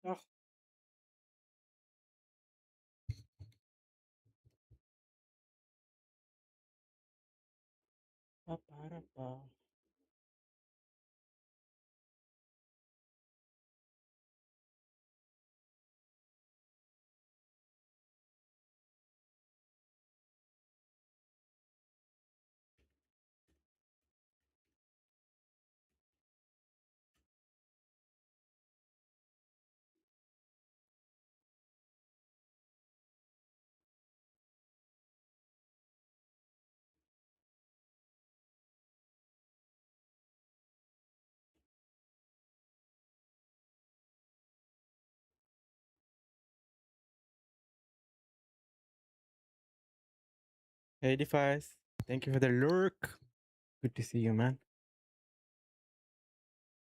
Oh, pa-pa-ra-pa. Hey, Defies. Thank you for the lurk. Good to see you, man.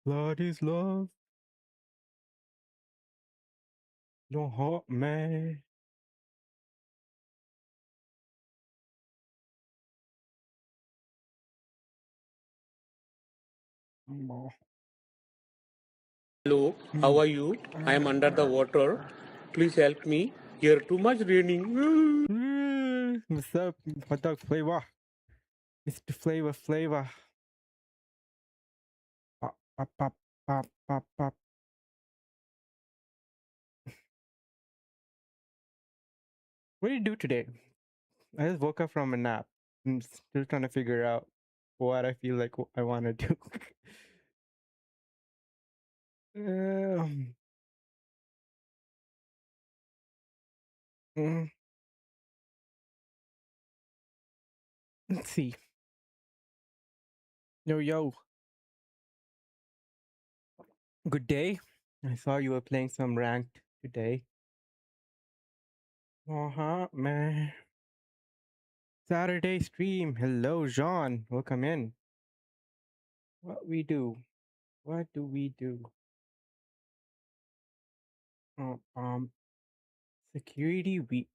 Blood is love. Don't hurt me. Oh. Hello, how are you? I am under the water. Please help me. Here too much raining. What's up, hot dog flavor? Mr. Flavor. Pop, pop, pop, pop, pop, pop. What did you do today? I just woke up from a nap. I'm still trying to figure out what I feel like I want to do. um, mm, let's see. Yo, good day. I saw you were playing some ranked today. Man. Saturday stream. Hello, Jean. Welcome in. What we do? What do we do? Uh, um, Security week.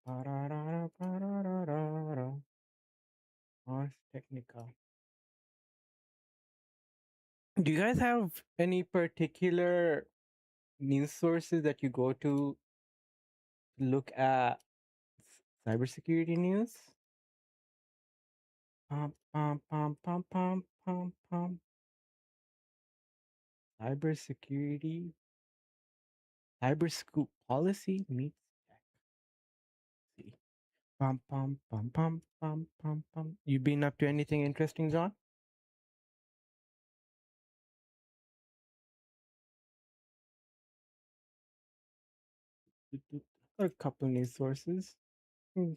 Pararara. Ars Technica. Do you guys have any particular news sources that you go to look at cybersecurity news? Pum, pum, pum, pum, pum, pum, pum. Cybersecurity. Cyber scoop policy meets tech. See. Pum, pum, pum, pum, pum, pum, pum. You been up to anything interesting, John? A couple news sources. Hmm.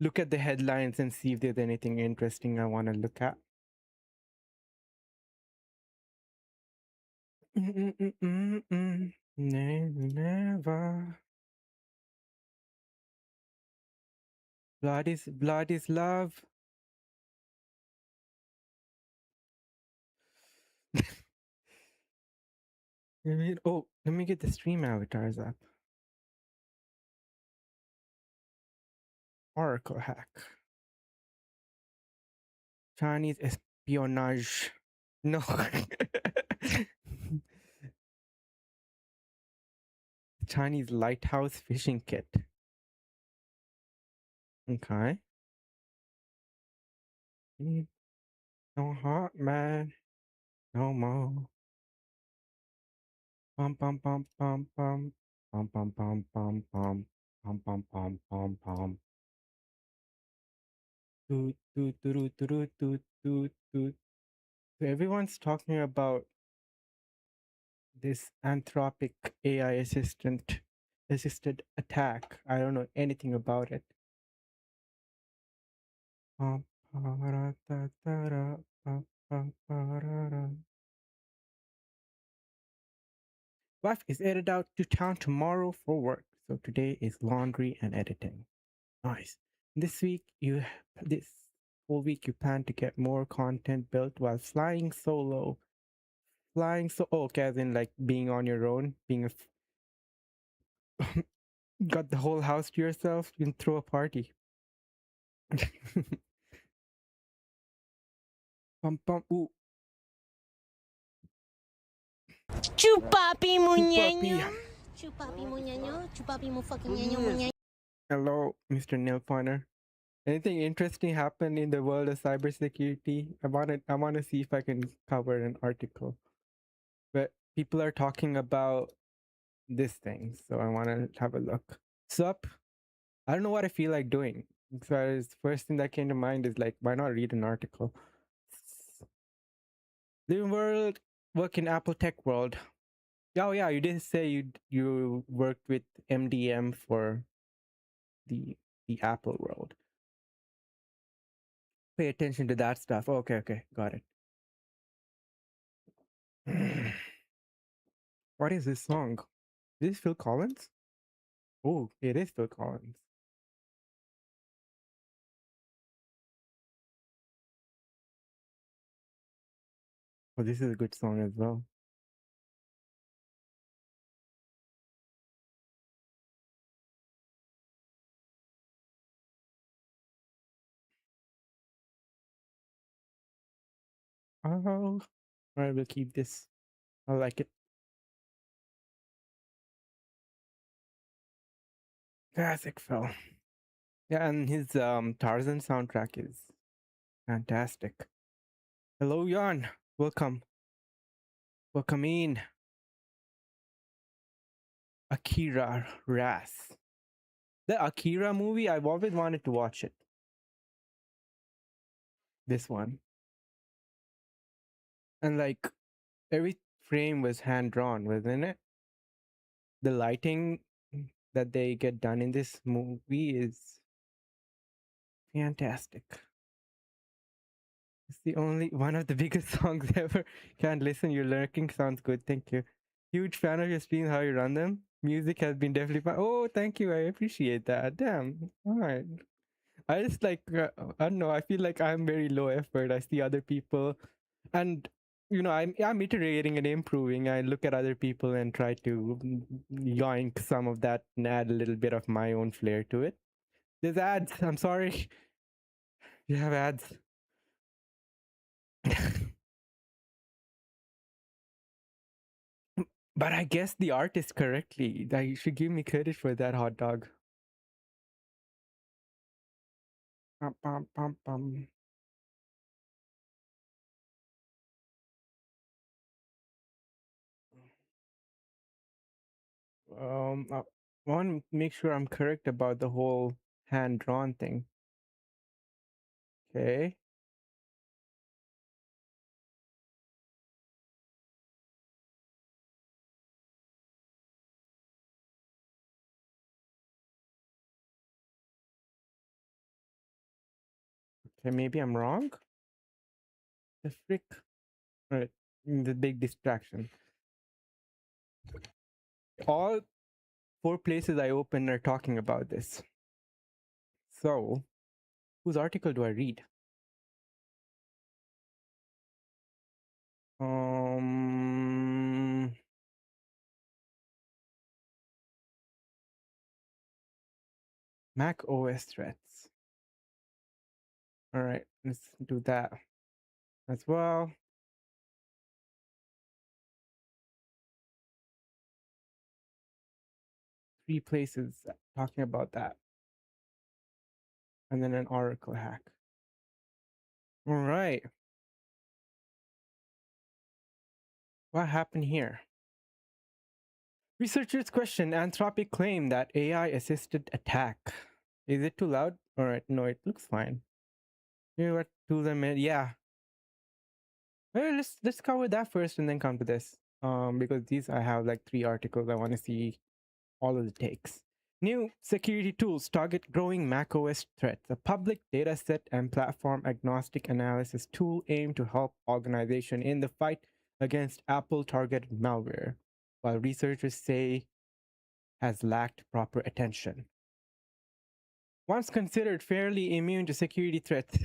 Look at the headlines and see if there's anything interesting I want to look at. Never. Blood is love. Let me get the stream avatars up. Oracle hack. Chinese espionage. No. Chinese lighthouse fishing kit. Okay. No heart, man. No more. Pum pum pum pum pum. Pum pum pum pum pum. Pum pum pum pum pum. Toot toot toot toot toot toot toot. So everyone's talking about this Anthropic AI assisted attack. I don't know anything about it. Wife is headed out to town tomorrow for work, so today is laundry and editing. Nice. This whole week you plan to get more content built while flying solo. Okay, as in like being on your own, got the whole house to yourself, you can throw a party. Pum pum. Ooh, Chupapi chupapi. munyenyo. Chupapi munyenyo. Chupapi mu fucking nyenyo munyenyo. Hello, Mr. Nail Pointer. Anything interesting happened in the world of cybersecurity? I wanna see if I can cover an article. But people are talking about this thing, so I wanna have a look. Sup? I don't know what I feel like doing. Because first thing that came to mind is like, why not read an article? Living world, work in Apple tech world. Oh yeah, you did say you worked with MDM for the the Apple world. Pay attention to that stuff. Okay, okay, got it. What is this song? Is this Phil Collins? Oh, it is Phil Collins. Oh, this is a good song as well. Oh, I will keep this. I like it. Classic Phil. Yeah, and his Tarzan soundtrack is fantastic. Hello, Jan. Welcome. Welcome in. Akira Ras. The Akira movie, I've always wanted to watch it. This one. And like every frame was hand drawn, wasn't it? The lighting that they get done in this movie is fantastic. It's the only one of the biggest songs ever. Can't listen, you're lurking. Sounds good. Thank you. Huge fan of your streams, how you run them. Music has been definitely fun. Oh, thank you. I appreciate that. Damn. All right. I just like, I don't know. I feel like I'm very low effort. I see other people, and I'm iterating and improving. I look at other people and try to yoink some of that and add a little bit of my own flair to it. There's ads. I'm sorry. You have ads. But I guess the artist correctly. You should give me credit for that, hot dog. Pum, pum, pum, pum. I want to make sure I'm correct about the whole hand drawn thing. Okay. Okay, maybe I'm wrong. The frick. All right. The big distraction. All four places I open are talking about this. So, whose article do I read? Um, Mac OS threats. All right, let's do that as well. Three places talking about that. And then an Oracle hack. All right. What happened here? Researchers question Anthropic claim that AI assisted attack. Is it too loud? All right, no, it looks fine. You know what tools I made? Yeah. Well, let's cover that first and then come to this. Because these I have like three articles I want to see all of the takes. New security tools target growing macOS threats. A public dataset and platform agnostic analysis tool aimed to help organizations in the fight against Apple targeted malware, while researchers say has lacked proper attention. Once considered fairly immune to security threats,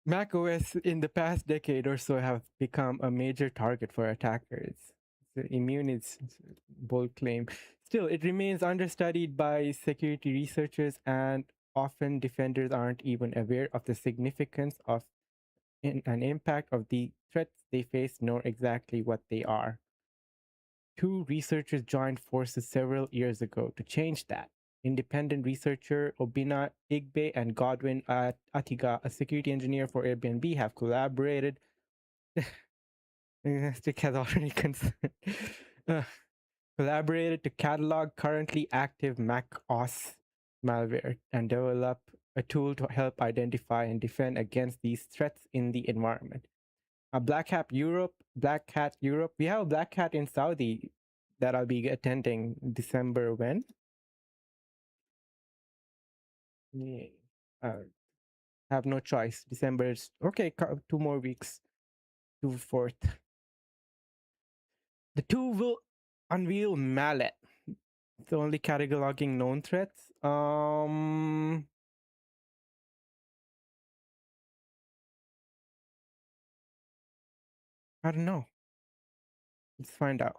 macOS in the past decade or so have become a major target for attackers. The immune is a bold claim. Still, it remains understudied by security researchers, and often defenders aren't even aware of the significance of an impact of the threats they face nor exactly what they are. Two researchers joined forces several years ago to change that. Independent researcher Obina Igbe and Godwin Atiga, a security engineer for Airbnb, have collaborated. Stick has already uh, collaborated to catalog currently active Mac OS malware and develop a tool to help identify and defend against these threats in the environment. Black Hat Europe. We have a Black Hat in Saudi that I'll be attending December when? Yeah. Have no choice. December's okay. 2 more weeks to 4th. The two will unveil Mallet, the only cataloging known threats. I don't know. Let's find out.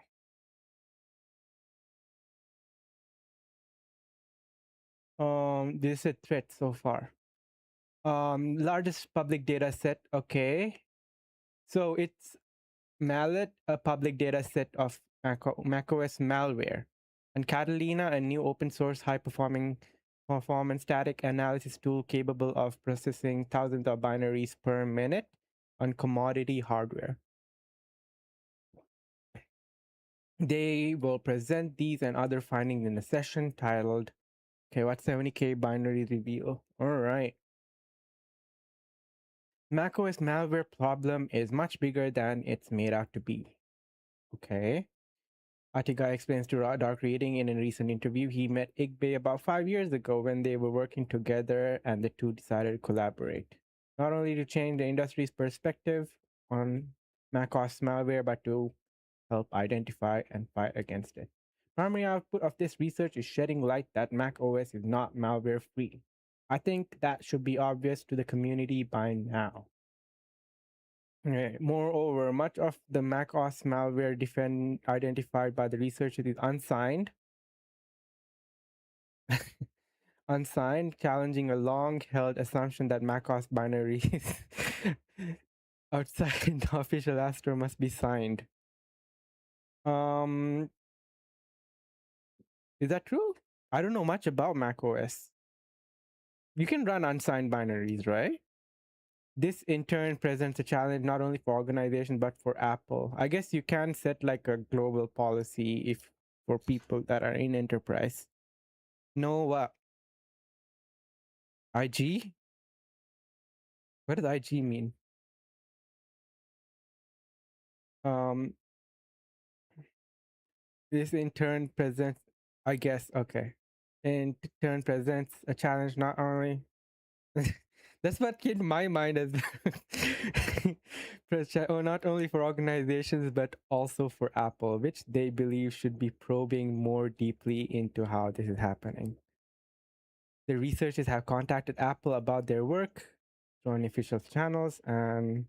This is a threat so far. Largest public data set. Okay. So it's Mallet, a public data set of macOS malware, and Catalina, a new open source high performance static analysis tool capable of processing thousands of binaries per minute on commodity hardware. They will present these and other findings in a session titled, okay, what 70K binary reveal? All right. macOS malware problem is much bigger than it's made out to be. Okay. Atiga explains to Dark Reading in a recent interview he met Igbe about 5 years ago when they were working together and the two decided to collaborate. Not only to change the industry's perspective on macOS malware, but to help identify and fight against it. Primary output of this research is shedding light that Mac OS is not malware free. I think that should be obvious to the community by now. Moreover, much of the macOS malware identified by the researchers is unsigned, challenging a long-held assumption that macOS binaries outside the official App Store must be signed. Is that true? I don't know much about macOS. You can run unsigned binaries, right? This in turn presents a challenge not only for organizations but for Apple. I guess you can set like a global policy if for people that are in enterprise. No, IG? What does IG mean? Um, this in turn presents, I guess, okay. In turn presents a challenge not only that's what came to my mind as not only for organizations but also for Apple, which they believe should be probing more deeply into how this is happening. The researchers have contacted Apple about their work, joined official channels, and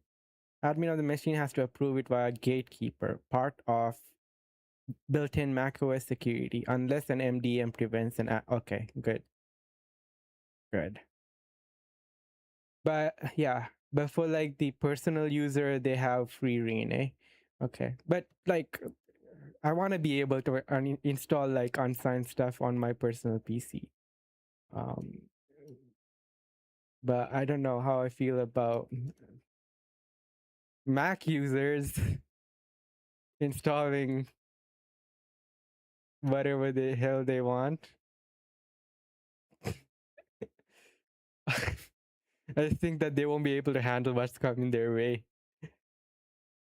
admin of the machine has to approve it via Gatekeeper, part of built-in macOS security, unless an MDM prevents an. Okay, good. But yeah, but for like the personal user, they have free reign, eh? Okay, but like, I want to be able to install like unsigned stuff on my personal PC. Um, but I don't know how I feel about Mac users installing whatever the hell they want. I think that they won't be able to handle what's coming their way.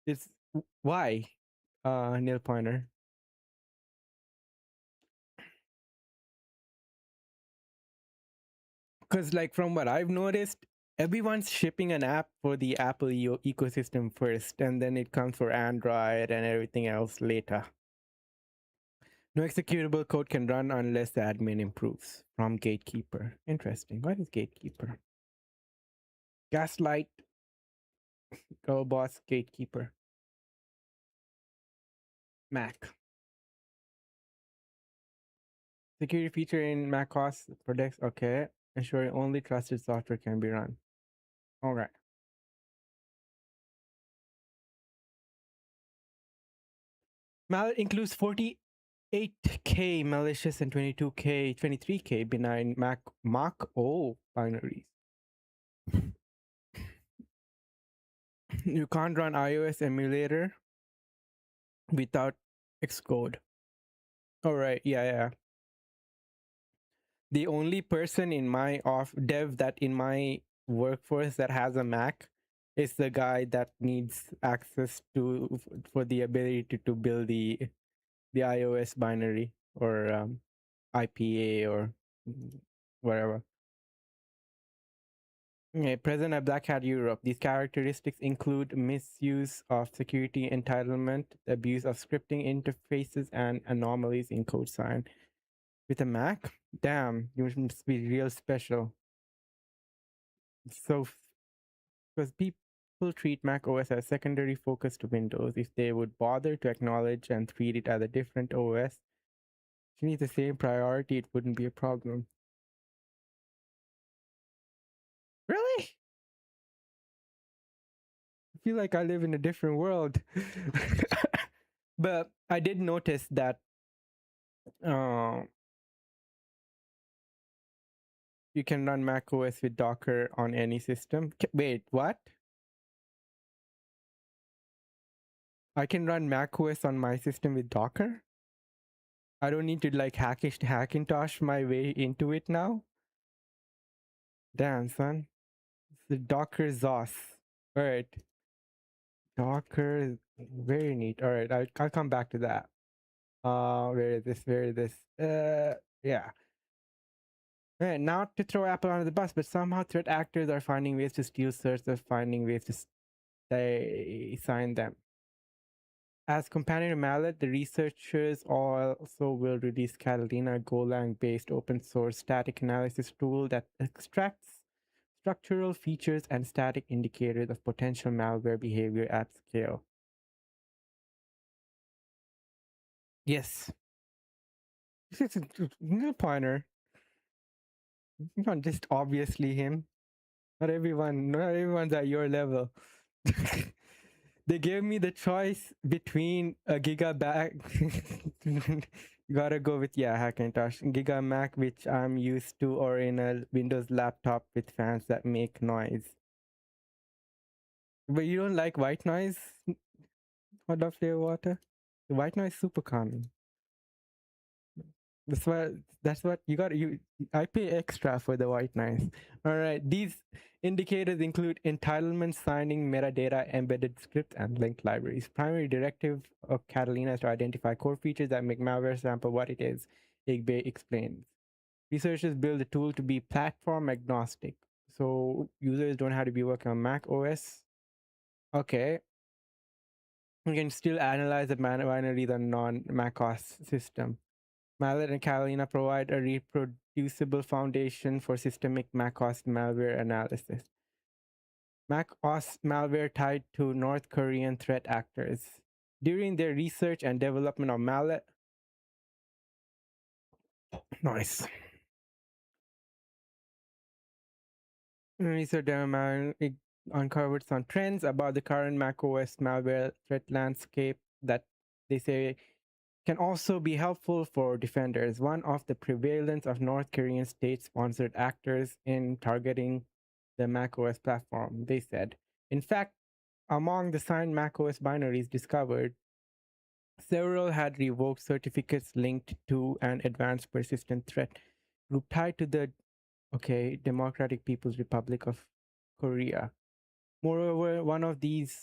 It's why, Neil Pointer. Because like from what I've noticed, everyone's shipping an app for the Apple ecosystem first, and then it comes for Android and everything else later. No executable code can run unless the admin improves. From Gatekeeper. Interesting. What is Gatekeeper? Gaslight, Girl Boss, Gatekeeper. Mac. Security feature in macOS protects. Okay. Ensuring only trusted software can be run. All right. Mallet includes 48K malicious and 23K benign Mach O binaries. You can't run iOS emulator without Xcode. All right, yeah. The only person in my off dev that in my workforce that has a Mac is the guy that needs access to for the ability to build the iOS binary or IPA or whatever. Okay, present at Black Hat Europe. These characteristics include misuse of security entitlement, abuse of scripting interfaces, and anomalies in code sign. With a Mac? Damn, you must be real special. So, because people treat Mac OS as secondary focus to Windows, if they would bother to acknowledge and treat it as a different OS, if you need the same priority, it wouldn't be a problem. Really? I feel like I live in a different world. But I did notice that uh, you can run Mac OS with Docker on any system. Wait, what? I can run Mac OS on my system with Docker? I don't need to like Hackintosh my way into it now? Damn, son. It's the Docker ZOS. All right. Docker, very neat. All right, I'll come back to that. Where is this? Where is this? Yeah. Not to throw Apple under the bus, but somehow threat actors are finding ways to steal certs or finding ways to sign them. As companion to Mallet, the researchers also will release Catalina, a Golang-based open source static analysis tool that extracts structural features and static indicators of potential malware behavior at scale. Yes. It's a pointer. Not just obviously him. Not everyone's at your level. They gave me the choice between a Giga Mac. You gotta go with Hackintosh Giga Mac, which I'm used to, or in a Windows laptop with fans that make noise. But you don't like white noise? Hot dog flavor water? The white noise is super calming. That's what you got. I pay extra for the white noise. All right. These indicators include entitlement signing, metadata, embedded script, and linked libraries. Primary directive of Catalina is to identify core features that make malware sample what it is. Igbe explains. Researchers build a tool to be platform agnostic, so users don't have to be working on Mac OS. Okay. You can still analyze the binary the non-Mac OS system. Mallet and Catalina provide a reproducible foundation for systemic macOS malware analysis. macOS malware tied to North Korean threat actors. During their research and development of Mallet, nice. Research it uncovered some trends about the current macOS malware threat landscape that they say can also be helpful for defenders. One of the prevalence of North Korean state-sponsored actors in targeting the macOS platform, they said. In fact, among the signed macOS binaries discovered, several had revoked certificates linked to an advanced persistent threat group tied to the Democratic People's Republic of Korea. Moreover, one of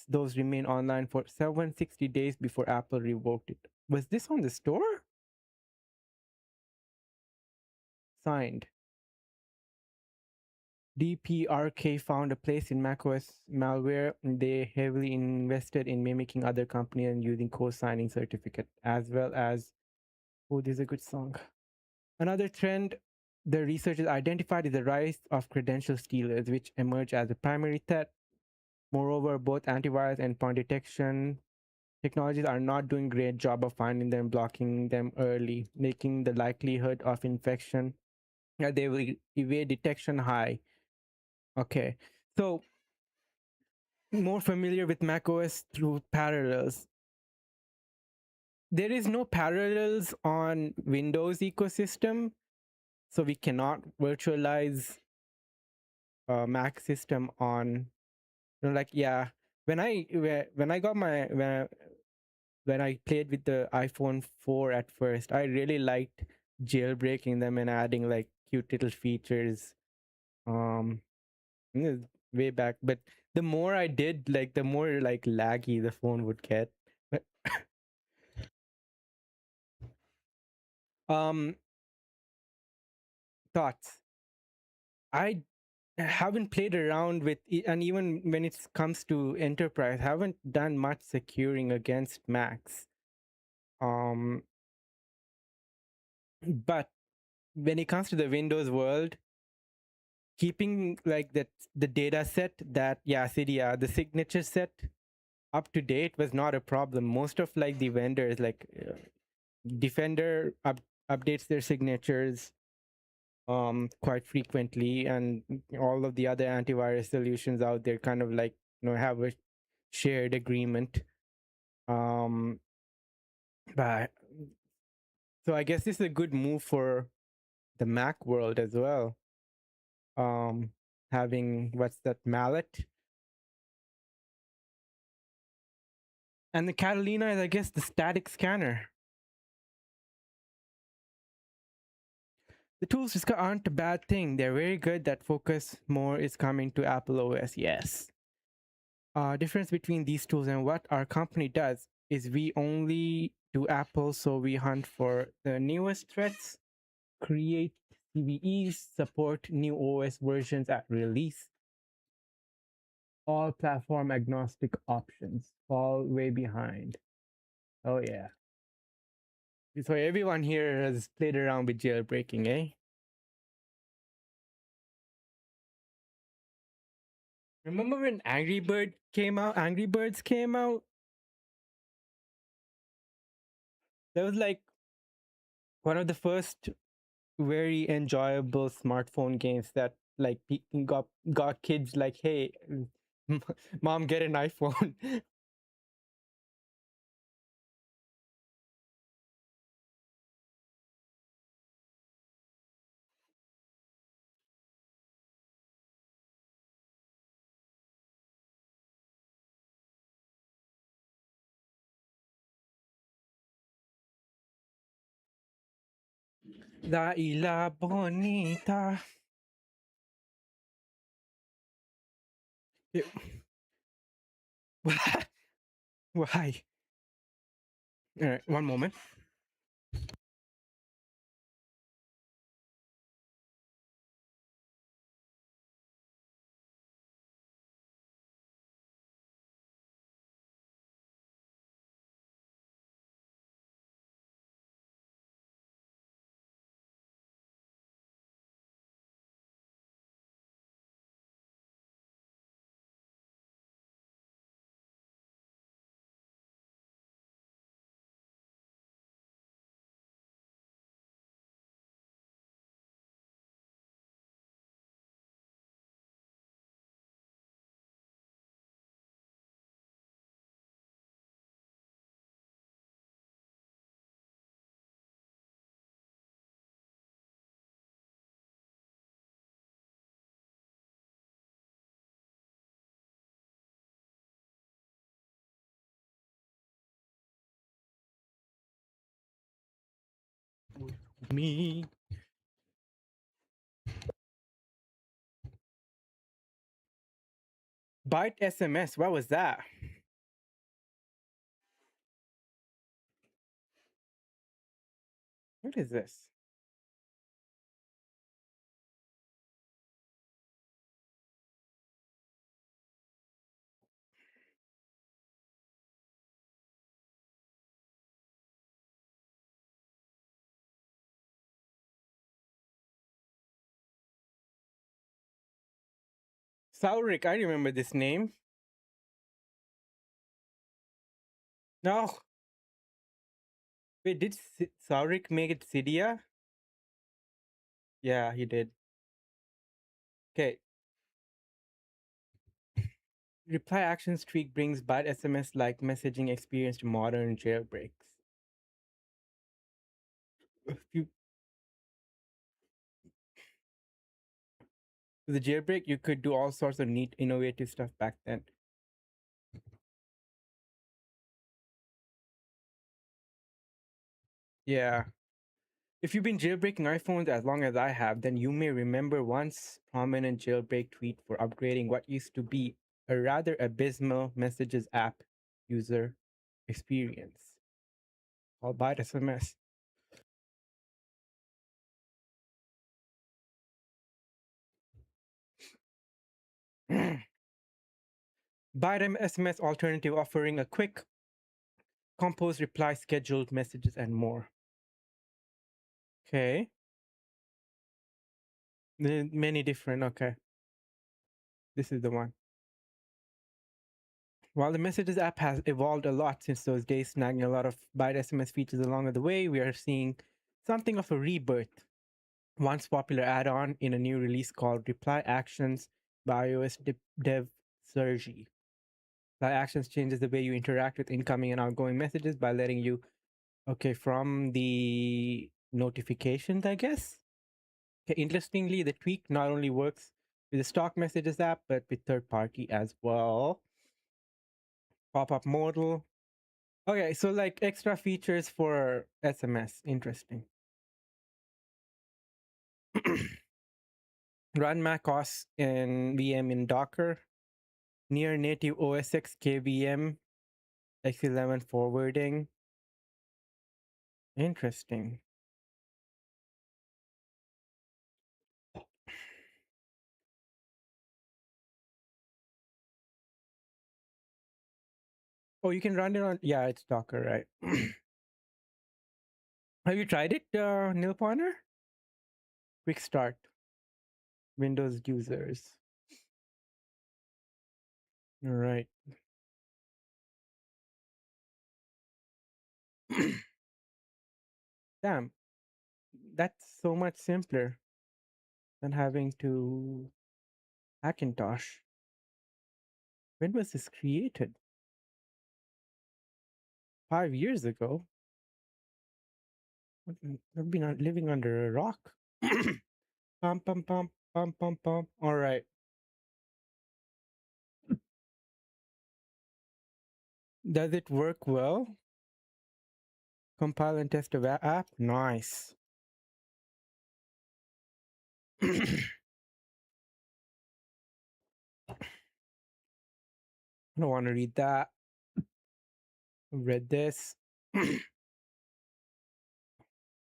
those remained online for 760 days before Apple revoked it. Was this on the store? Signed. DPRK found a place in macOS malware. They heavily invested in mimicking other companies and using co-signing certificate, as well as this is a good song. Another trend the researchers identified is the rise of credential stealers, which emerge as a primary threat. Moreover, both antivirus and endpoint detection technologies are not doing a great job of finding them, blocking them early, making the likelihood of infection that they will evade detection high. Okay, so more familiar with macOS through parallels. there is no parallels on Windows ecosystem, so we cannot virtualize a Mac system on, like, yeah, when I got my when I played with the iPhone 4 at first, I really liked jailbreaking them and adding like cute little features. Um, this is way back, but the more I did, like, the more like laggy the phone would get. But, um, thoughts. I haven't played around with, and even when it comes to enterprise, haven't done much securing against Macs. Um, but when it comes to the Windows world, keeping like that the data set that, yeah, Cydia, the signature set up to date was not a problem. Most of like the vendors like Defender updates their signatures quite frequently, and all of the other antivirus solutions out there kind of like, have a shared agreement. um but so I guess this is a good move for the Mac world as well. Having, what's that, mallet, and the Catalina is, I guess, the static scanner. The tools just aren't a bad thing. They're very good. That focus more is coming to Apple OS. Yes. Difference between these tools and what our company does is we only do Apple, so we hunt for the newest threats, create CVEs, support new OS versions at release, all platform agnostic options, fall way behind. Oh yeah. So everyone here has played around with jailbreaking, eh? Remember when Angry Birds came out? That was like one of the first very enjoyable smartphone games that like got kids like, hey, mom, get an iPhone. La Isla Bonita. Why? All right, one moment. Me. Byte SMS. What was that? What is this? Saurik. I remember this name. No. Wait, did Saurik make it Cydia? Yeah, he did. Okay. Reply action streak brings bad SMS like messaging experience to modern jailbreaks. If you with the jailbreak, you could do all sorts of neat, innovative stuff back then. Yeah. If you've been jailbreaking iPhones as long as I have, then you may remember once prominent jailbreak tweet for upgrading what used to be a rather abysmal messages app user experience called Byte SMS. Byte SMS alternative offering a quick compose reply, scheduled messages, and more. Okay. Many different. Okay. This is the one. While the Messages app has evolved a lot since those days, snagging a lot of Byte SMS features along the way, we are seeing something of a rebirth. Once popular add-on in a new release called Reply Actions by iOS dev Sergi. Reply Actions changes the way you interact with incoming and outgoing messages by letting you, from the notifications, I guess. Okay, interestingly, the tweak not only works with the stock Messages app, but with third party as well. Pop-up modal. Okay, so like extra features for SMS. Interesting. Run macOS and VM in Docker. Near native OS X KVM X11 forwarding. Interesting. Oh, you can run it on. Yeah, it's Docker, right? Have you tried it, Nil Pointer? Quick start. Windows users. All right. Damn, that's so much simpler than having to Hackintosh. When was this created? 5 years ago? I've been living under a rock. Pum pum pum pum pum pum. All right. Does it work well? Compile and test the app. Nice. I don't want to read that. Read this.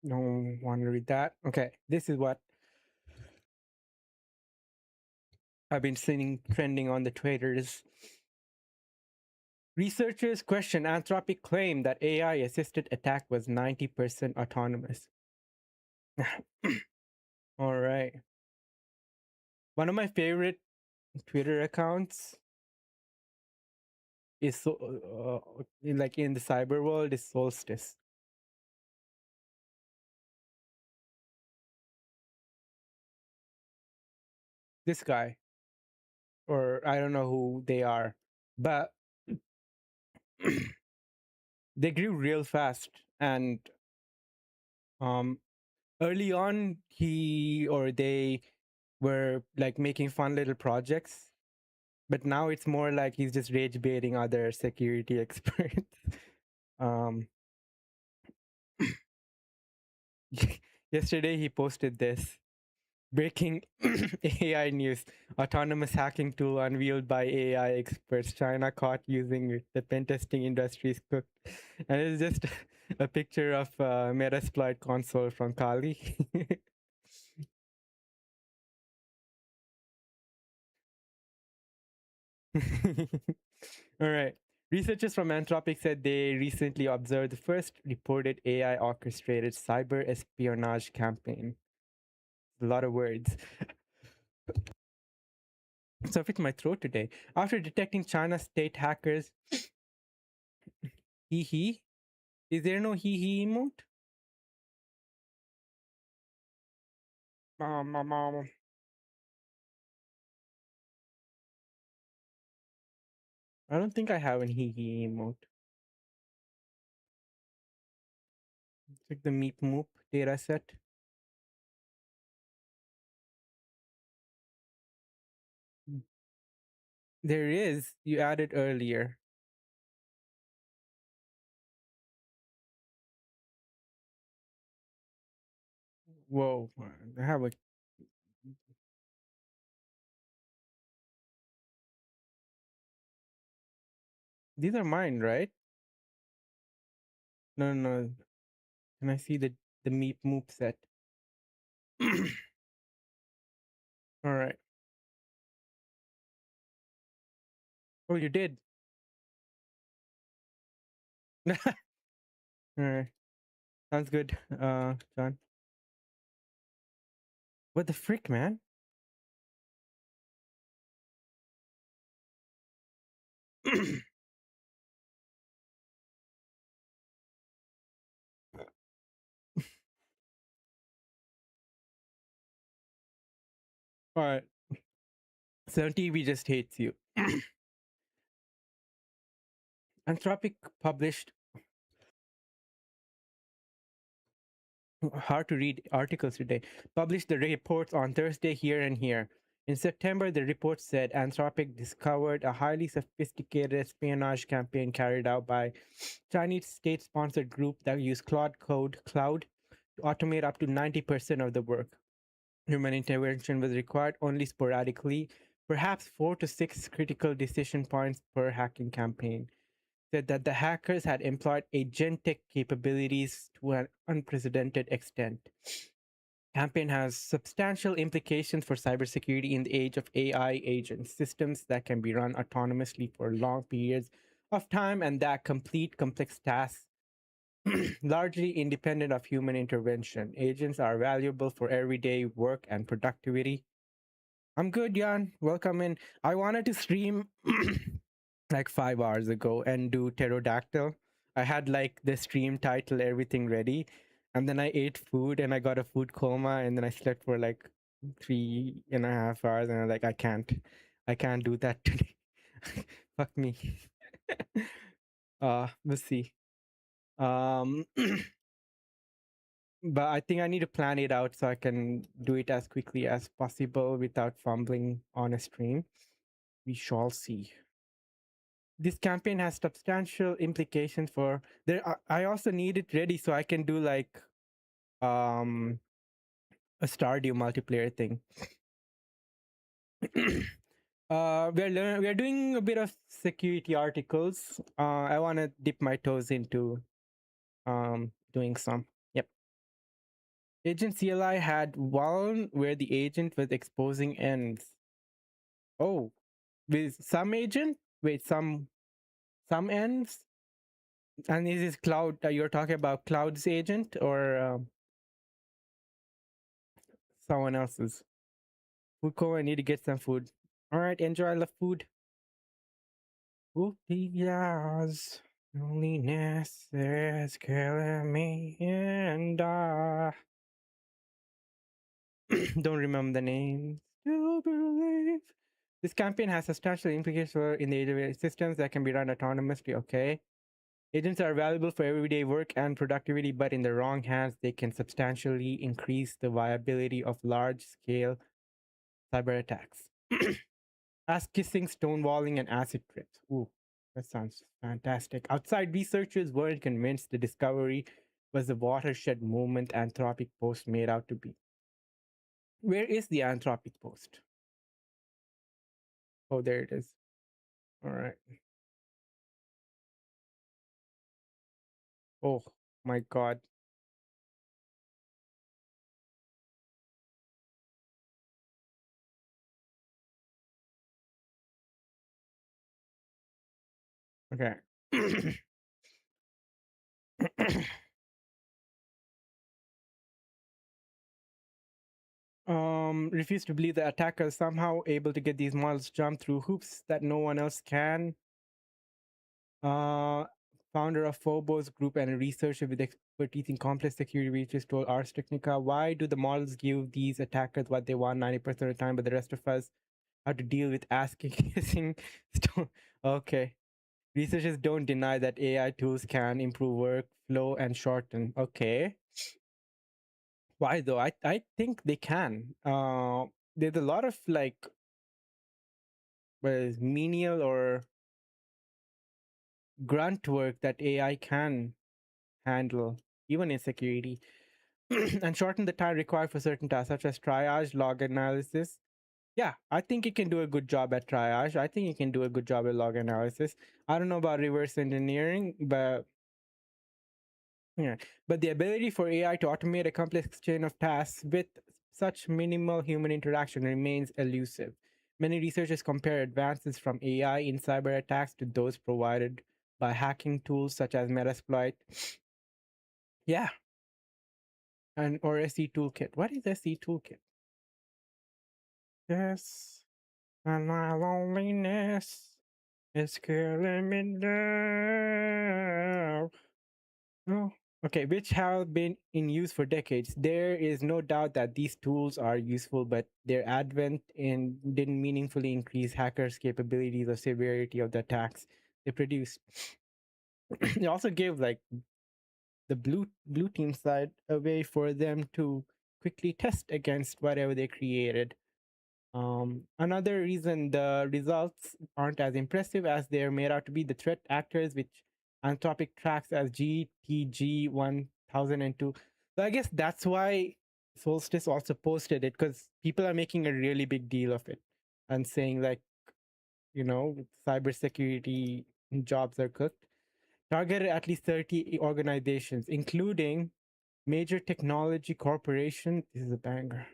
Don't want to read that. Okay, this is what I've been seeing trending on the Twitters. Researchers question Anthropic claim that AI assisted attack was 90% autonomous. All right. One of my favorite Twitter accounts is like in the cyber world is Solstice. This guy, or I don't know who they are, but they grew real fast. And um, early on, he or they were like making fun little projects, but now it's more like he's just rage baiting other security experts. um, Yesterday he posted this. Breaking AI news. Autonomous hacking tool unveiled by AI experts. China caught using it. The pen testing industry is cooked. And it's just a picture of Metasploit console from Kali. All right. Researchers from Anthropic said they recently observed the first reported AI orchestrated cyber espionage campaign. A lot of words. So it's my throat today. After detecting China's state hackers, hee hee. Is there no hee hee emote? Mom. I don't think I have an hee hee emote. Check the Meep Moop data set. There is. You added earlier. Whoa. I have a. These are mine, right? No, no, no. Can I see the Meep Moop set? All right. Oh, you did. All right. Sounds good. John. What the frick, man? All right. So TV just hates you. Anthropic published hard to read articles today. Published the reports on Thursday here and here. In September, the report said Anthropic discovered a highly sophisticated espionage campaign carried out by Chinese state-sponsored group that used Cloud to automate up to 90% of the work. Human intervention was required only sporadically, perhaps 4 to 6 critical decision points per hacking campaign. Said that the hackers had employed agentic capabilities to an unprecedented extent. Campaign has substantial implications for cybersecurity in the age of AI agents, systems that can be run autonomously for long periods of time and that complete complex tasks largely independent of human intervention. Agents are valuable for everyday work and productivity. I'm good, Jan. Welcome in. I wanted to stream like 5 hours ago and do pterodactyl. I had like the stream title, everything ready. And then I ate food and I got a food coma and then I slept for like 3.5 hours and I was like, I can't do that today. Fuck me. We'll see. Um but I think I need to plan it out so I can do it as quickly as possible without fumbling on a stream. We shall see. This campaign has substantial implications for there. I also need it ready so I can do like um a Stardew multiplayer thing. We're doing a bit of security articles. I want to dip my toes into doing some. Yep. Agent CLI had one where the agent was exposing ends. Oh, with some agent? Wait, some ends? And is this Cloud? You're talking about Cloud's agent or someone else's? Food coma, I need to get some food. All right, enjoy. I love food. Ooh, yes. Loneliness is killing me, and don't remember the name. Still believe. This campaign has substantial implications for in the age of systems that can be run autonomously. Okay. Agents are valuable for everyday work and productivity, but in the wrong hands, they can substantially increase the viability of large-scale cyber attacks. Ass kissing, stonewalling, and acid trips. Ooh, that sounds fantastic. Outside researchers weren't convinced the discovery was the watershed moment Anthropic Post made out to be. Where is the Anthropic Post? Oh, there it is. All right. Oh my God. Okay. Refuse to believe the attackers somehow able to get these models jump through hoops that no one else can. Founder of Phobos Group and a researcher with expertise in complex security breaches told Ars Technica, why do the models give these attackers what they want 90% of the time, but the rest of us have to deal with asking kissing? Okay. Researchers don't deny that AI tools can improve workflow and shorten. Okay. Why though? I think they can. There's a lot of like menial or grunt work that AI can handle, even in security, and shorten the time required for certain tasks, such as triage, log analysis. Yeah, I think it can do a good job at triage. I think it can do a good job at log analysis. I don't know about reverse engineering, but yeah, but the ability for AI to automate a complex chain of tasks with such minimal human interaction remains elusive. Many researchers compare advances from AI in cyber attacks to those provided by hacking tools such as Metasploit. Yeah, and or SE Toolkit. What is SE Toolkit? Yes, and my loneliness is killing me down. Oh, okay, which have been in use for decades. There is no doubt that these tools are useful, but their advent didn't meaningfully increase hackers' capabilities or severity of the attacks they produced. It also gave like the blue team side a way for them to quickly test against whatever they created. Another reason the results aren't as impressive as they're made out to be, the threat actors, which Anthropic tracks as GTG 1002. So I guess that's why Solstice also posted it, because people are making a really big deal of it and saying like, cybersecurity jobs are cooked. Targeted at least 30 organizations, including major technology corporations. This is a banger,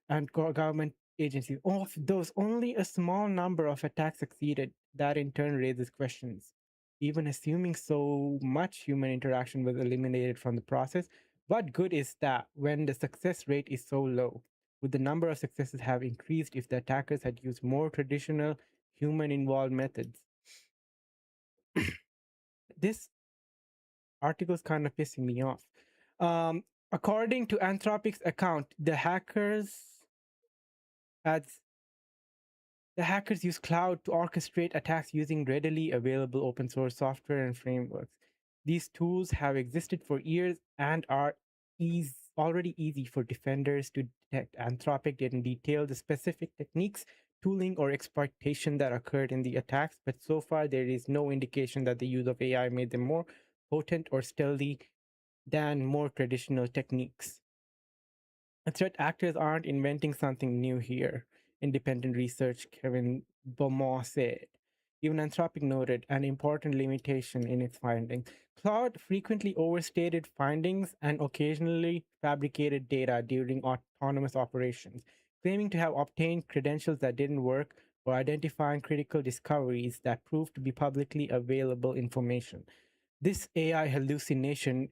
and government agencies. Of those, only a small number of attacks succeeded. That in turn raises questions. Even assuming so much human interaction was eliminated from the process, what good is that when the success rate is so low? Would the number of successes have increased if the attackers had used more traditional human involved methods? This article is kind of pissing me off. According to Anthropic's account, had the hackers use cloud to orchestrate attacks using readily available open source software and frameworks. These tools have existed for years and are already easy for defenders to detect. Anthropic didn't detail the specific techniques, tooling, or exploitation that occurred in the attacks, but so far there is no indication that the use of AI made them more potent or stealthy than more traditional techniques. Threat actors aren't inventing something new here, independent research Kevin Beaumont said. Even Anthropic noted an important limitation in its findings. Cloud frequently overstated findings and occasionally fabricated data during autonomous operations, claiming to have obtained credentials that didn't work or identifying critical discoveries that proved to be publicly available information. This AI hallucination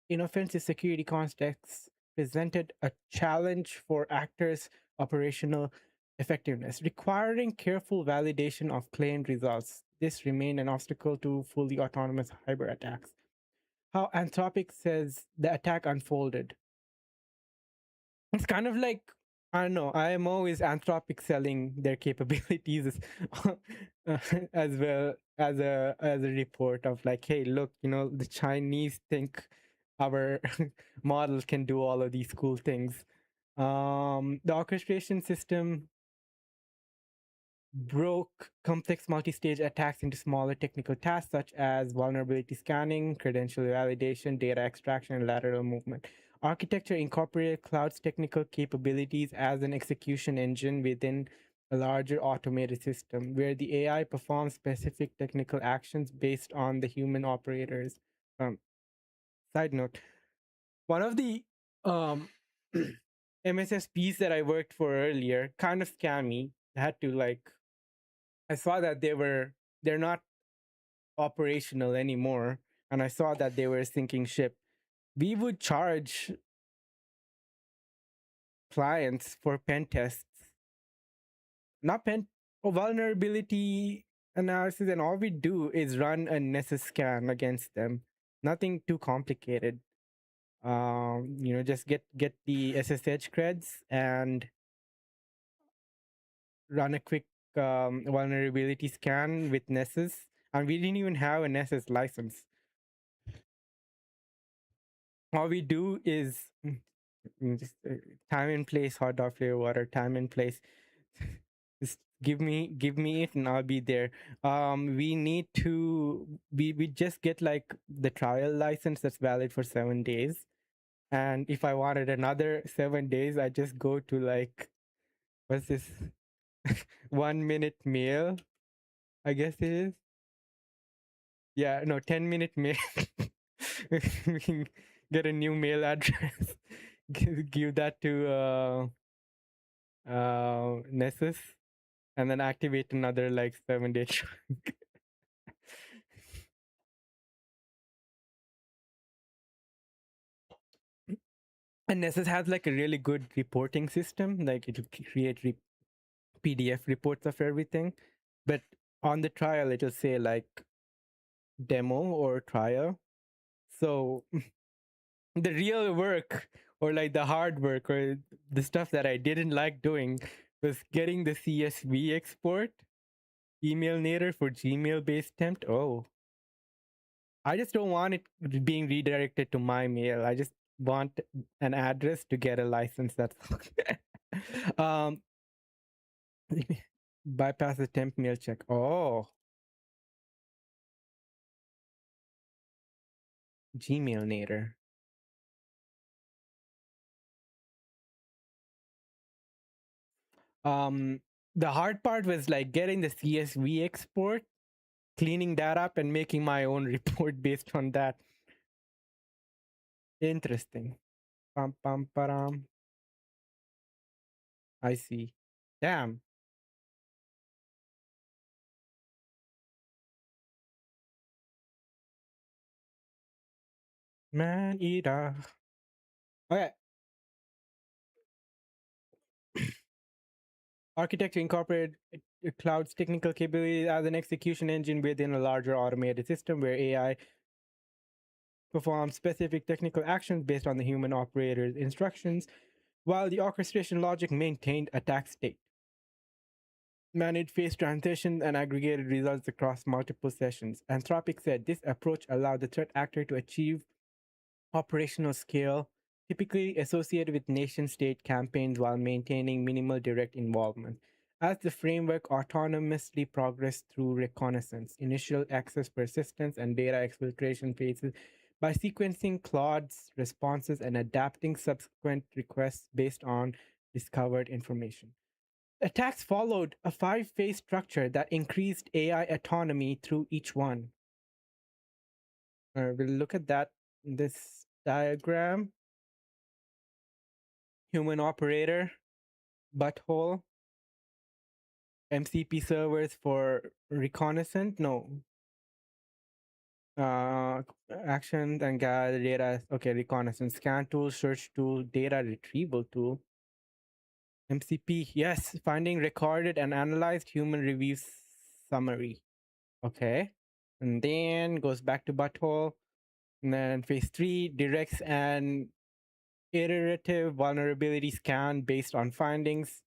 in offensive security contexts presented a challenge for actors' operational effectiveness, requiring careful validation of claimed results. This remained an obstacle to fully autonomous cyber attacks. How Anthropic says the attack unfolded. It's kind of like, I don't know. I am always Anthropic selling their capabilities as well as a report of like, hey, look, the Chinese think our model can do all of these cool things. The orchestration system broke complex multi-stage attacks into smaller technical tasks such as vulnerability scanning, credential validation, data extraction, and lateral movement. Architecture incorporated cloud's technical capabilities as an execution engine within a larger automated system where the AI performs specific technical actions based on the human operators. Um, Side note, one of the um, MSSPs that I worked for earlier kind of scammy. I had to like I saw that they're not operational anymore, and I saw that they were sinking ship. We would charge clients for pen tests, not pen vulnerability analysis, and all we do is run a Nessus scan against them. Nothing too complicated. Just get the SSH creds and run a quick vulnerability scan with Nessus, and we didn't even have a Nessus license. All we do is just time and place, hot dog flavor water, time and place. Just give me it and I'll be there. We need to we just get like the trial license that's valid for 7 days. And if I wanted another 7 days, I just go to like what's this 1 minute mail, I guess it is. Yeah, no, 10-minute mail. We can get a new mail address, give that to Nessus, and then activate another like 7 day chunk. And Nessus has like a really good reporting system. Like it'll create PDF reports of everything. But on the trial, it'll say like demo or trial. So the real work or like the hard work or the stuff that I didn't like doing was getting the CSV export email nader for Gmail based temp. Oh, I just don't want it being redirected to my mail. I just want an address to get a license. That's um bypass the temp mail check. Oh, Gmail nader. Um, the hard part was like getting the CSV export, cleaning that up, and making my own report based on that. Interesting. Pam pam param. I see. Damn. Man eater. Okay. Architecture incorporated cloud's technical capabilities as an execution engine within a larger automated system where AI performs specific technical actions based on the human operator's instructions, while the orchestration logic maintained attack state. Managed phase transitions and aggregated results across multiple sessions. Anthropic said this approach allowed the threat actor to achieve operational scale, typically associated with nation state campaigns while maintaining minimal direct involvement. As the framework autonomously progressed through reconnaissance, initial access persistence, and data exfiltration phases, by sequencing Claude's responses and adapting subsequent requests based on discovered information. Attacks followed a 5 phase structure that increased AI autonomy through each one. We'll look at that in this diagram. Human operator, butthole, MCP servers for reconnaissance. No. Actions and gather data. Okay, reconnaissance, scan tool, search tool, data retrieval tool. MCP, yes, finding recorded and analyzed human review summary. Okay. And then goes back to butthole. And then phase 3 directs an iterative vulnerability scan based on findings.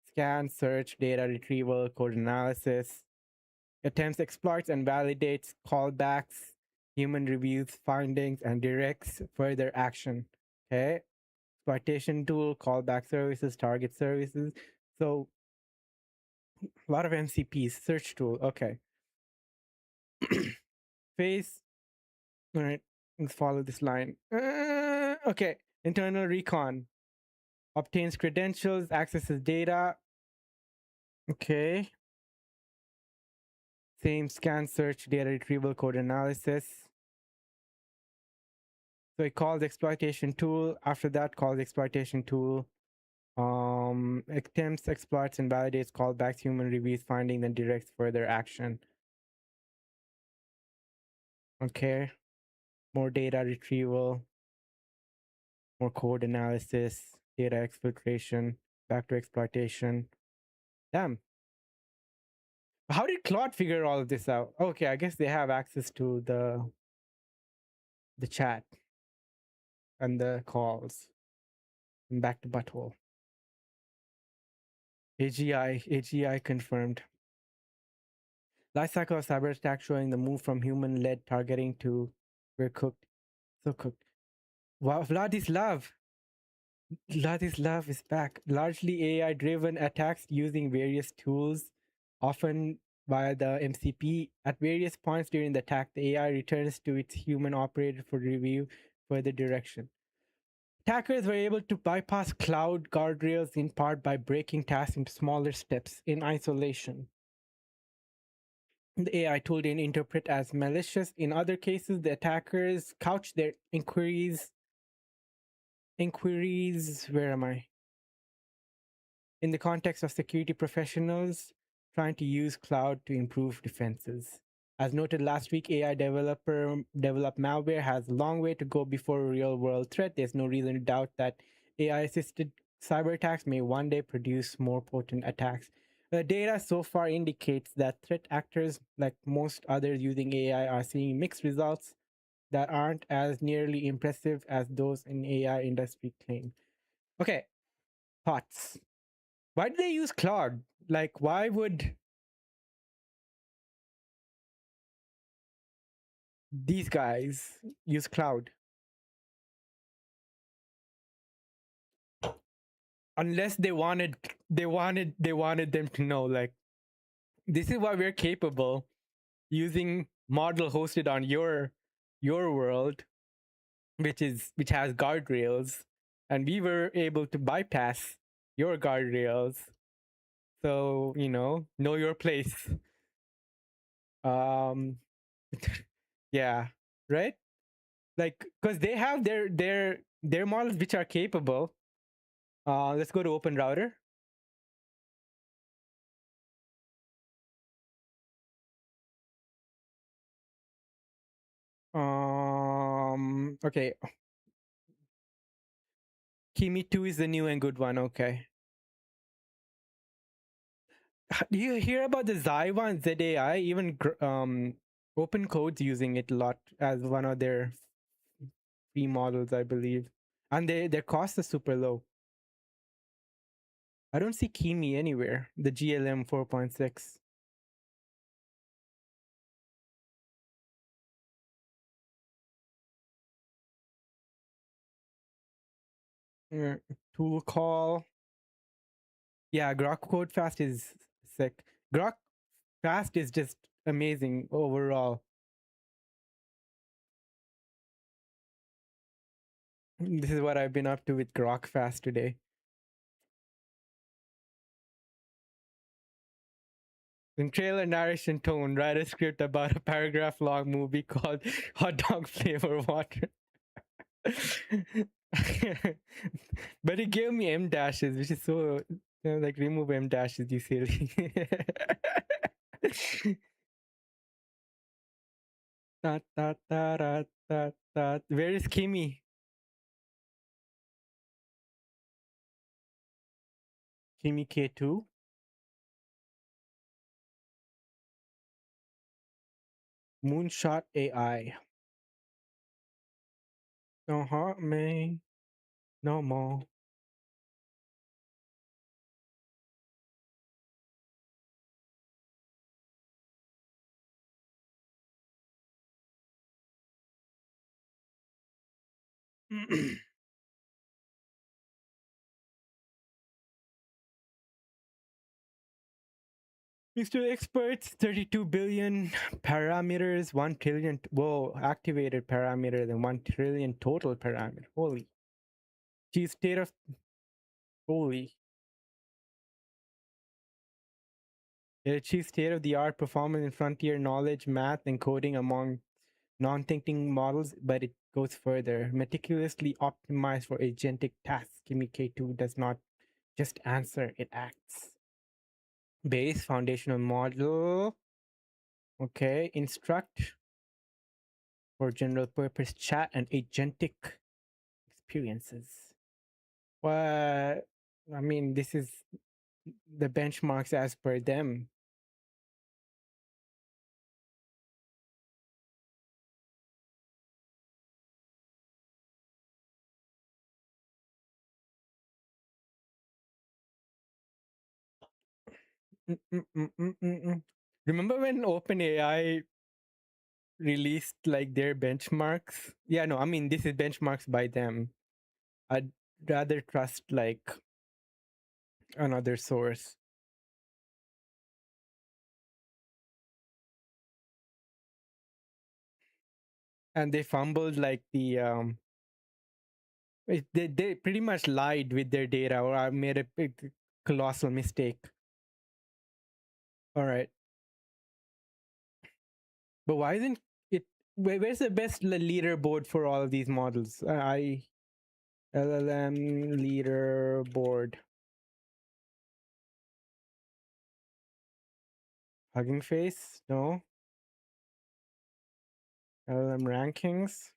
Scan, search, data retrieval, code analysis, attempts exploits and validates callbacks, human reviews findings, and directs further action. Okay. Exploitation tool, callback services, target services. So a lot of MCPs, search tool. Okay. Phase. All right. Let's follow this line. Okay. Internal recon obtains credentials, accesses data. Okay. Same scan, search, data retrieval, code analysis. So it calls exploitation tool. After that, calls exploitation tool. Attempts, exploits, and validates callbacks, human reviews, finding, then directs further action. Okay. More data retrieval, more code analysis, data exfiltration, back to exploitation. Damn. How did Claude figure all of this out? Okay, I guess they have access to the chat and the calls. And back to butthole. AGI confirmed. Lifecycle of cyber attack showing the move from human-led targeting to we're cooked. So cooked. Wow, Vladislav is back. Largely AI driven attacks using various tools, often via the MCP. At various points during the attack, the AI returns to its human operator for review further direction. Attackers were able to bypass cloud guardrails in part by breaking tasks into smaller steps in isolation. The AI tool didn't interpret as malicious. In other cases, the attackers couch their inquiries. Where am I? In the context of security professionals trying to use cloud to improve defenses. As noted last week, AI developed malware has a long way to go before a real world threat. There's no reason to doubt that AI assisted cyber attacks may one day produce more potent attacks. The data so far indicates that threat actors, like most others using AI, are seeing mixed results that aren't as nearly impressive as those in AI industry claim. Okay, thoughts. Why do they use Claude? Like, why would these guys use Cloud? Unless they wanted them to know, like, this is what we're capable using model hosted on your world, which has guardrails, and we were able to bypass your guardrails. So, know your place. Um yeah, right? Like, because they have their models which are capable. Let's go to Open Router. Okay, Kimi 2 is the new and good one. Okay. Do you hear about the Zai one, ZAI? Even Open Code's using it a lot as one of their free models, I believe. And their cost is super low. I don't see Kimi anywhere. The GLM 4.6. Tool call. Yeah, Grok Code Fast is sick. Grok Fast is just amazing overall. This is what I've been up to with Grok Fast today. In trailer narration tone, write a script about a paragraph long movie called Hot Dog Flavor Water. But it gave me M dashes, which is so, like, remove M dashes, you silly. Ta, ta, ta, ra, ta, ta. Where is Kimi? Kimi K2? Moonshot AI. Don't hurt me no more. Mr. Experts, 32 billion parameters, 1 trillion, whoa, activated parameters, and 1 trillion total parameter. Holy. Chief state of, holy. It achieves state of the art performance in frontier knowledge, math, and coding among non thinking models, but it goes further. Meticulously optimized for agentic tasks. Kimi K2 does not just answer, it acts. Base foundational model. Okay. Instruct for general purpose chat and agentic experiences. What? I mean, this is the benchmarks as per them. Mm, mm, mm, mm, mm, mm. Remember when OpenAI released like their benchmarks. Yeah, no, I mean this is benchmarks by them. I'd rather trust like another source. And they fumbled like they pretty much lied with their data, or I made a big colossal mistake. All right, but why isn't it? Where's the best leaderboard for all of these models? I LLM leaderboard. Hugging Face? No. LLM rankings?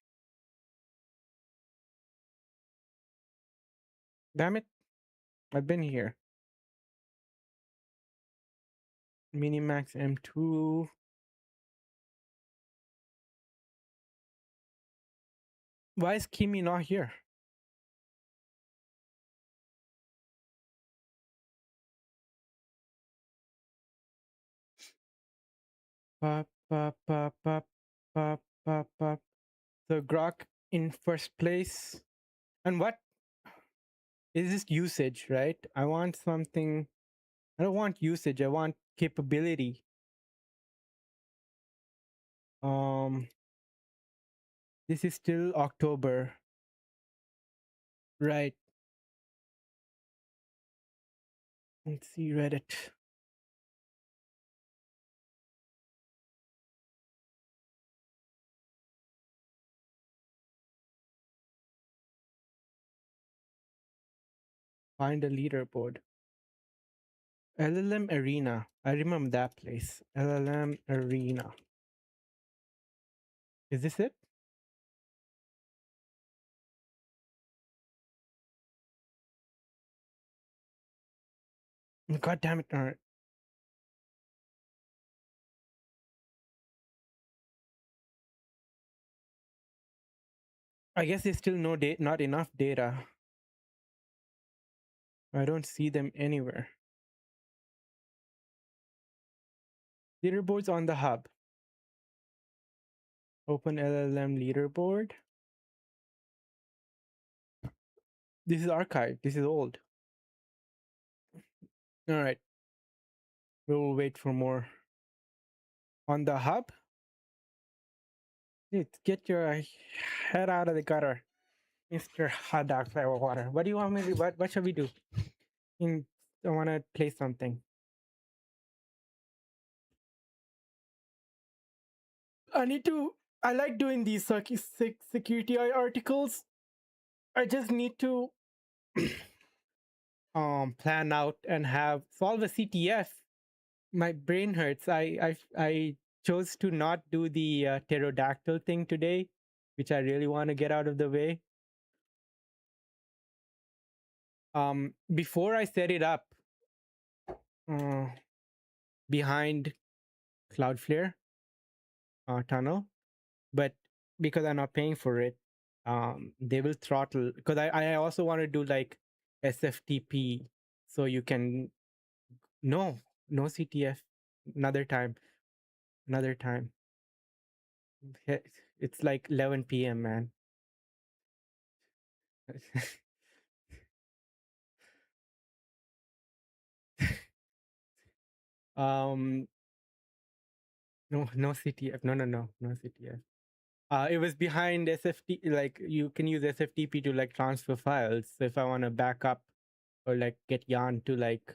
Damn it! I've been here. Minimax M2. Why is Kimi not here? Pop, pop, pop, pop, pop, pop, pop. So Grok in first place. And what is this usage, right? I want something. I don't want usage. I want capability. Um, this is still October, right? Let's see Reddit. Find a leaderboard. LLM Arena. I remember that place. LLM Arena. Is this it? God damn it! All right. I guess there's still not enough data. I don't see them anywhere. Leaderboards on the hub. Open LLM leaderboard. This is archived. This is old. All right. We'll wait for more. On the hub? Get your head out of the gutter, Mr. Hot Dog Flavor Water. What do you want me to do? What should we do? I want to play something. I like doing these security articles. I just need to plan out and solve a CTF. My brain hurts. I chose to not do the pterodactyl thing today, which I really want to get out of the way. Before I set it up behind Cloudflare tunnel, but because I'm not paying for it, they will throttle, because I also want to do like SFTP, so you can no CTF another time. It's like 11 p.m. man. um no CTF, no CTF. It was behind SFT, like you can use SFTP to like transfer files. So if I want to back up or like get Jan to like,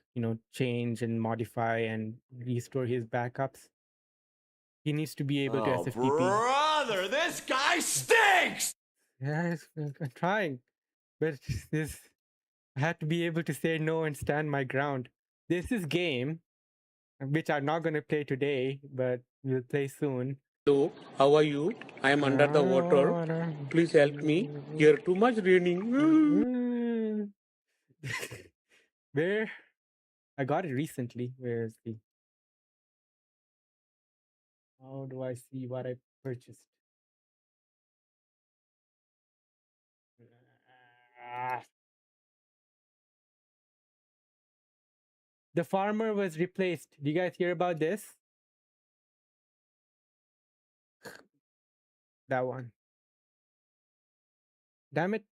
change and modify and restore his backups, he needs to be able to SFTP. Brother, this guy stinks! Yes, I'm trying, but this I have to be able to say no and stand my ground. This is game, which I'm not going to play today, but we'll play soon. Hello, how are you? I am under the water. Please help me. Here too much raining. Where? I got it recently. Where's the? How do I see what I purchased? Ah. The farmer was replaced. Do you guys hear about this? That one. Damn it.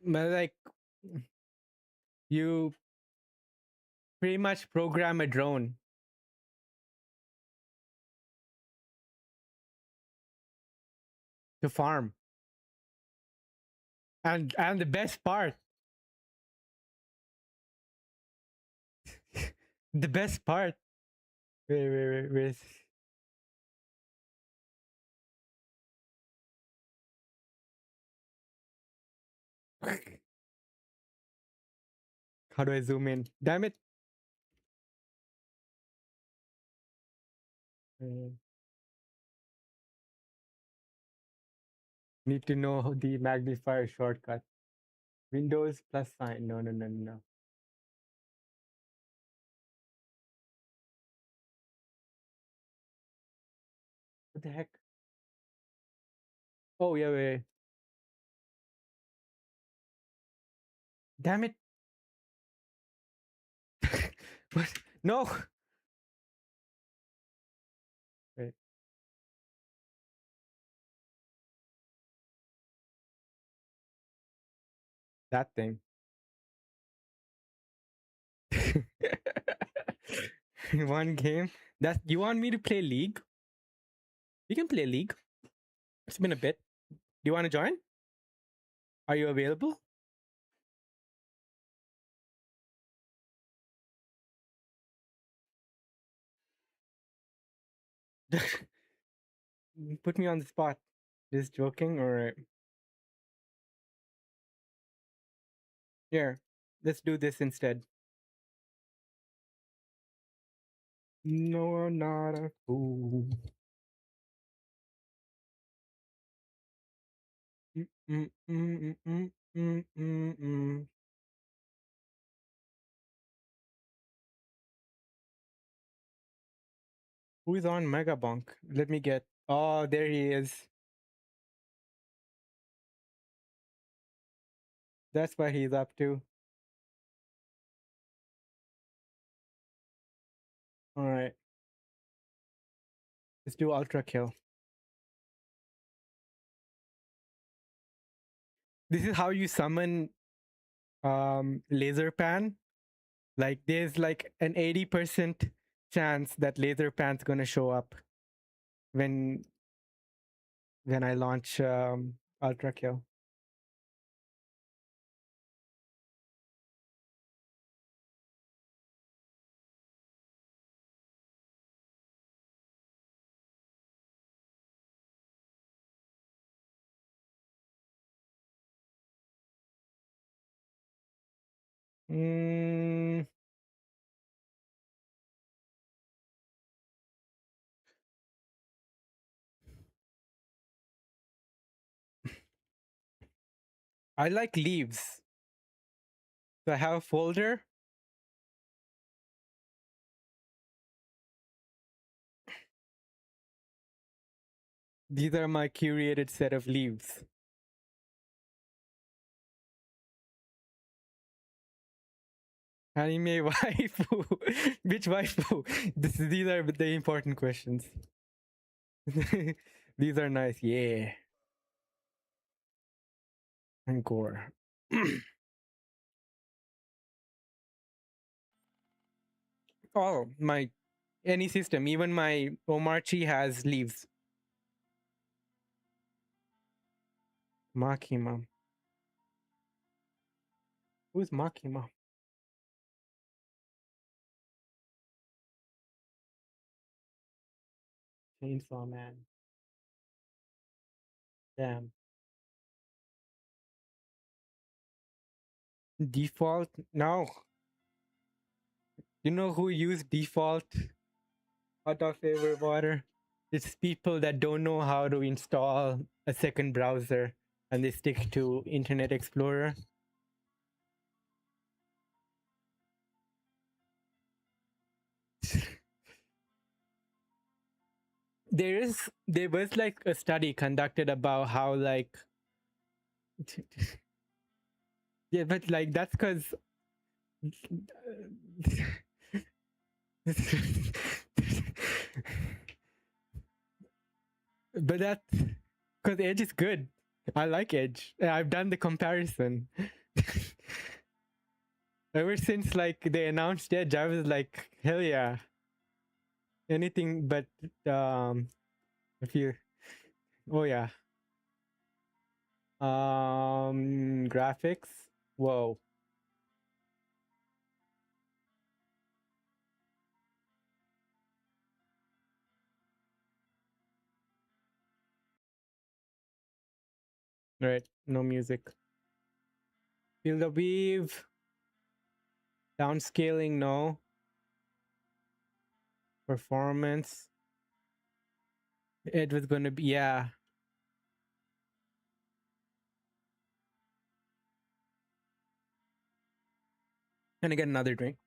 But like you pretty much program a drone to farm. And the best part, the best part. Wait. How do I zoom in? Damn it. Uh, Need to know the magnifier shortcut. Windows plus sign. No. What the heck? Oh, yeah, wait. Damn it. What? No. Wait, that thing. One game. That you want me to play League? You can play League. It's been a bit. Do you want to join? Are you available? Put me on the spot. Just joking, or here, let's do this instead. No, I'm not a fool. Mm, mm, mm, mm, mm, mm, mm. Who is on Megabunk? Let me get. Oh, there he is. That's what he's up to. All right, let's do Ultra Kill. This is how you summon Laser Pan. Like there's like an 80% chance that Laser Pan's gonna show up when I launch Ultra Kill. Mm, I like leaves. So I have a folder. These are my curated set of leaves. Anime waifu. Which waifu? These are the important questions. These are nice. Yeah. And gore. Oh, my any system, even my Omarchi has leaves. Makima. Who's Makima? Chainsaw Man. Damn. Default? No. You know who used default out of favor water? It's people that don't know how to install a second browser and they stick to Internet Explorer. There was like a study conducted about how like yeah, but like that's because but that's because Edge is good. I like Edge. I've done the comparison. Ever since like they announced Edge, I was like, hell yeah. Anything but if you oh yeah. Graphics. Whoa. Right. No music. Feel the weave. Downscaling, no. Performance. It was gonna be yeah. And I get another drink.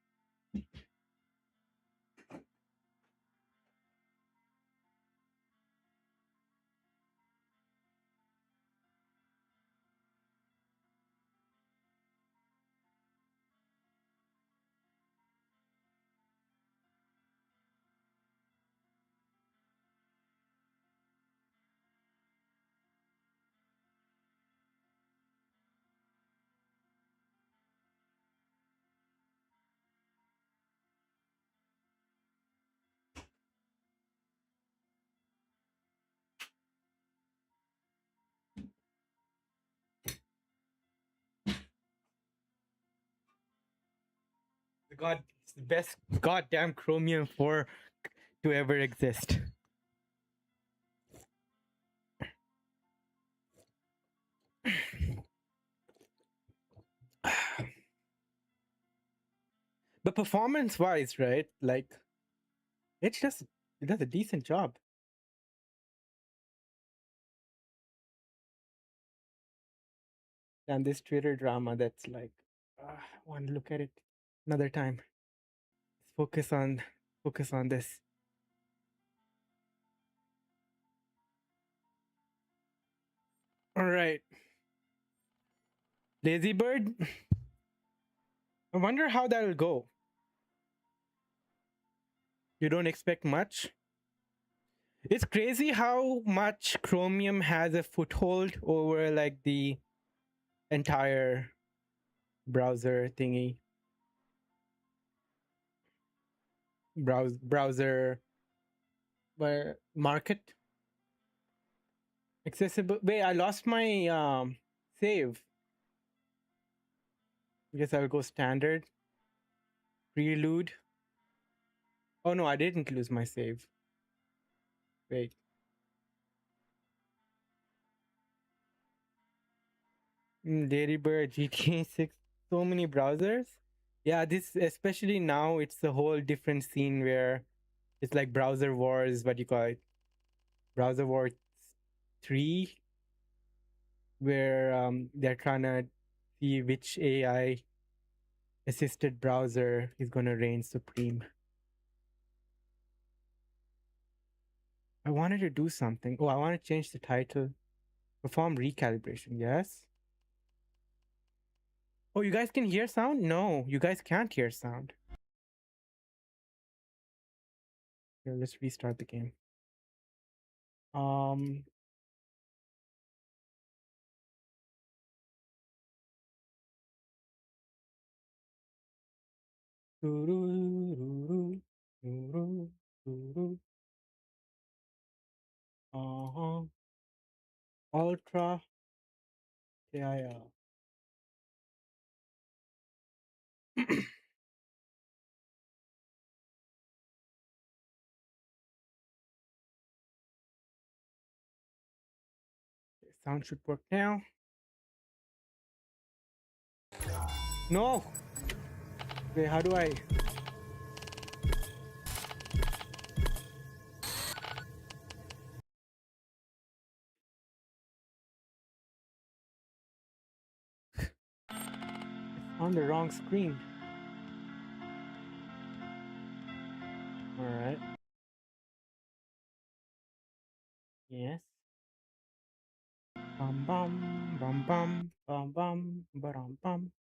It's the best goddamn Chromium 4 to ever exist. But performance wise, right? Like it does a decent job. And this Twitter drama that's like I want to look at it another time. Let's focus on this. All right. Lazy Bird. I wonder how that'll go. You don't expect much? It's crazy how much Chromium has a foothold over like the entire browser thingy. Browser where market accessible. Wait, I lost my save. Guess I'll go standard. Prelude. Oh no, I didn't lose my save. Wait. Ladybird, GTA 6, so many browsers. Yeah, this especially now it's a whole different scene where it's like browser wars, what you call it? Browser War 3, where they're trying to see which AI assisted browser is going to reign supreme. I wanted to do something. Oh, I want to change the title. Perform recalibration. Yes. Oh, you guys can hear sound? No, you guys can't hear sound. Here, let's restart the game. Um, uh-huh. Ultra KIL. Sound should work now. No. Wait, how do I? It's on the wrong screen. Alright. Yes. Bum bum bum bum bum bum bum bum.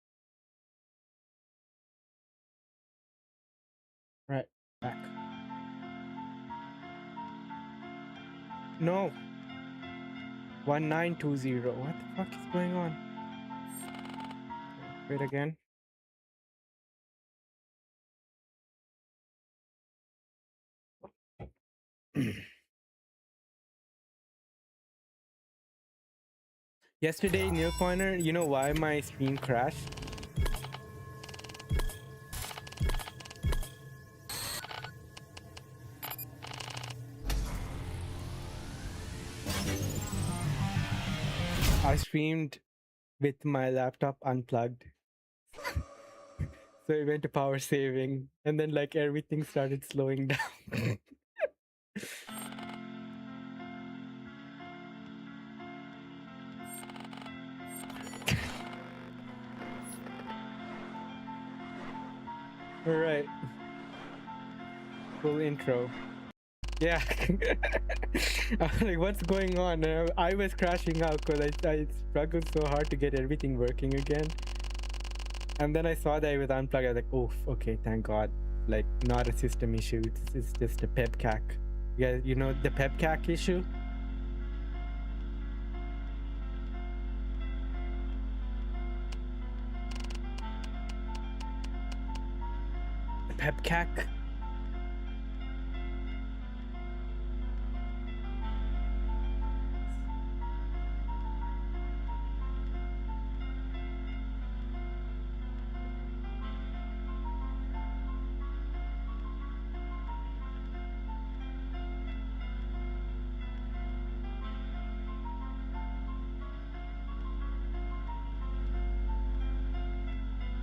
Right. Back. No. 1920. What the fuck is going on? Wait again. Yesterday, Neil Pointer, you know why my stream crashed? I streamed with my laptop unplugged. So it went to power saving, and then like everything started slowing down. All right, full intro. Yeah, I was like, what's going on? And I was crashing out because I struggled so hard to get everything working again. And then I saw that it was unplugged. I was like, oof, okay, thank God. Like, not a system issue. It's just a pepcac. You guys, you know the pepcac issue? Pepcac?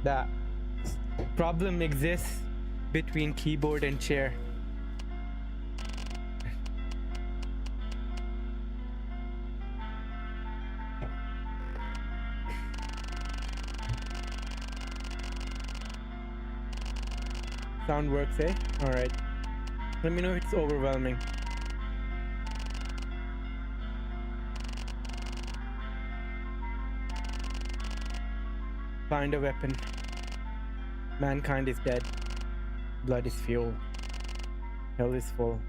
That problem exists between keyboard and chair. Sound works, eh? Alright. Let me know if it's overwhelming. Find a weapon. Mankind is dead. Blood is fuel. Hell is full.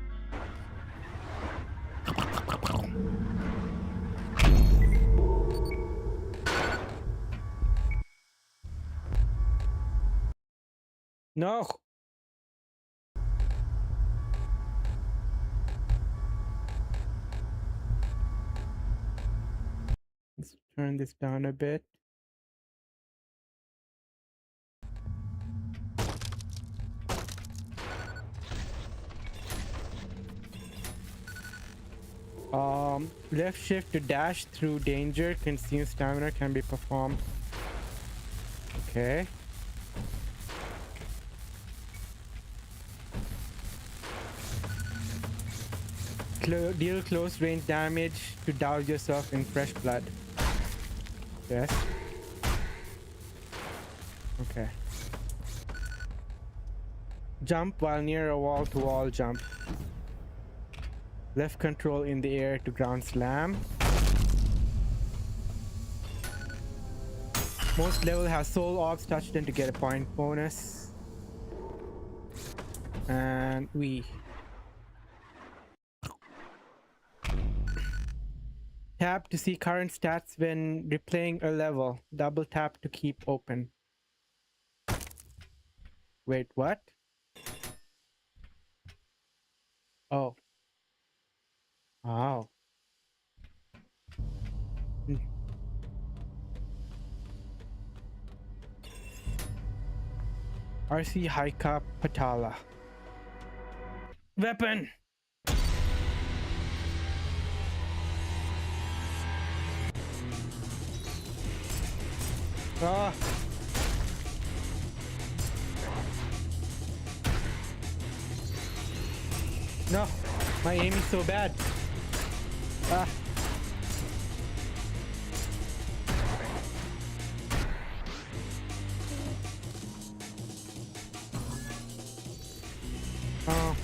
No! Let's turn this down a bit. Left shift to dash through danger, consume stamina, can be performed. Okay. Deal close range damage to douse yourself in fresh blood. Yes. Okay. Jump while near a wall to wall jump. Left control in the air to ground slam. Most level has soul orbs, touch them to get a point bonus. And we tap to see current stats when replaying a level. Double tap to keep open. Wait, what? Oh. Wow. RC Haika Patala. Weapon! Ah! No! My aim is so bad. Ah! Oh.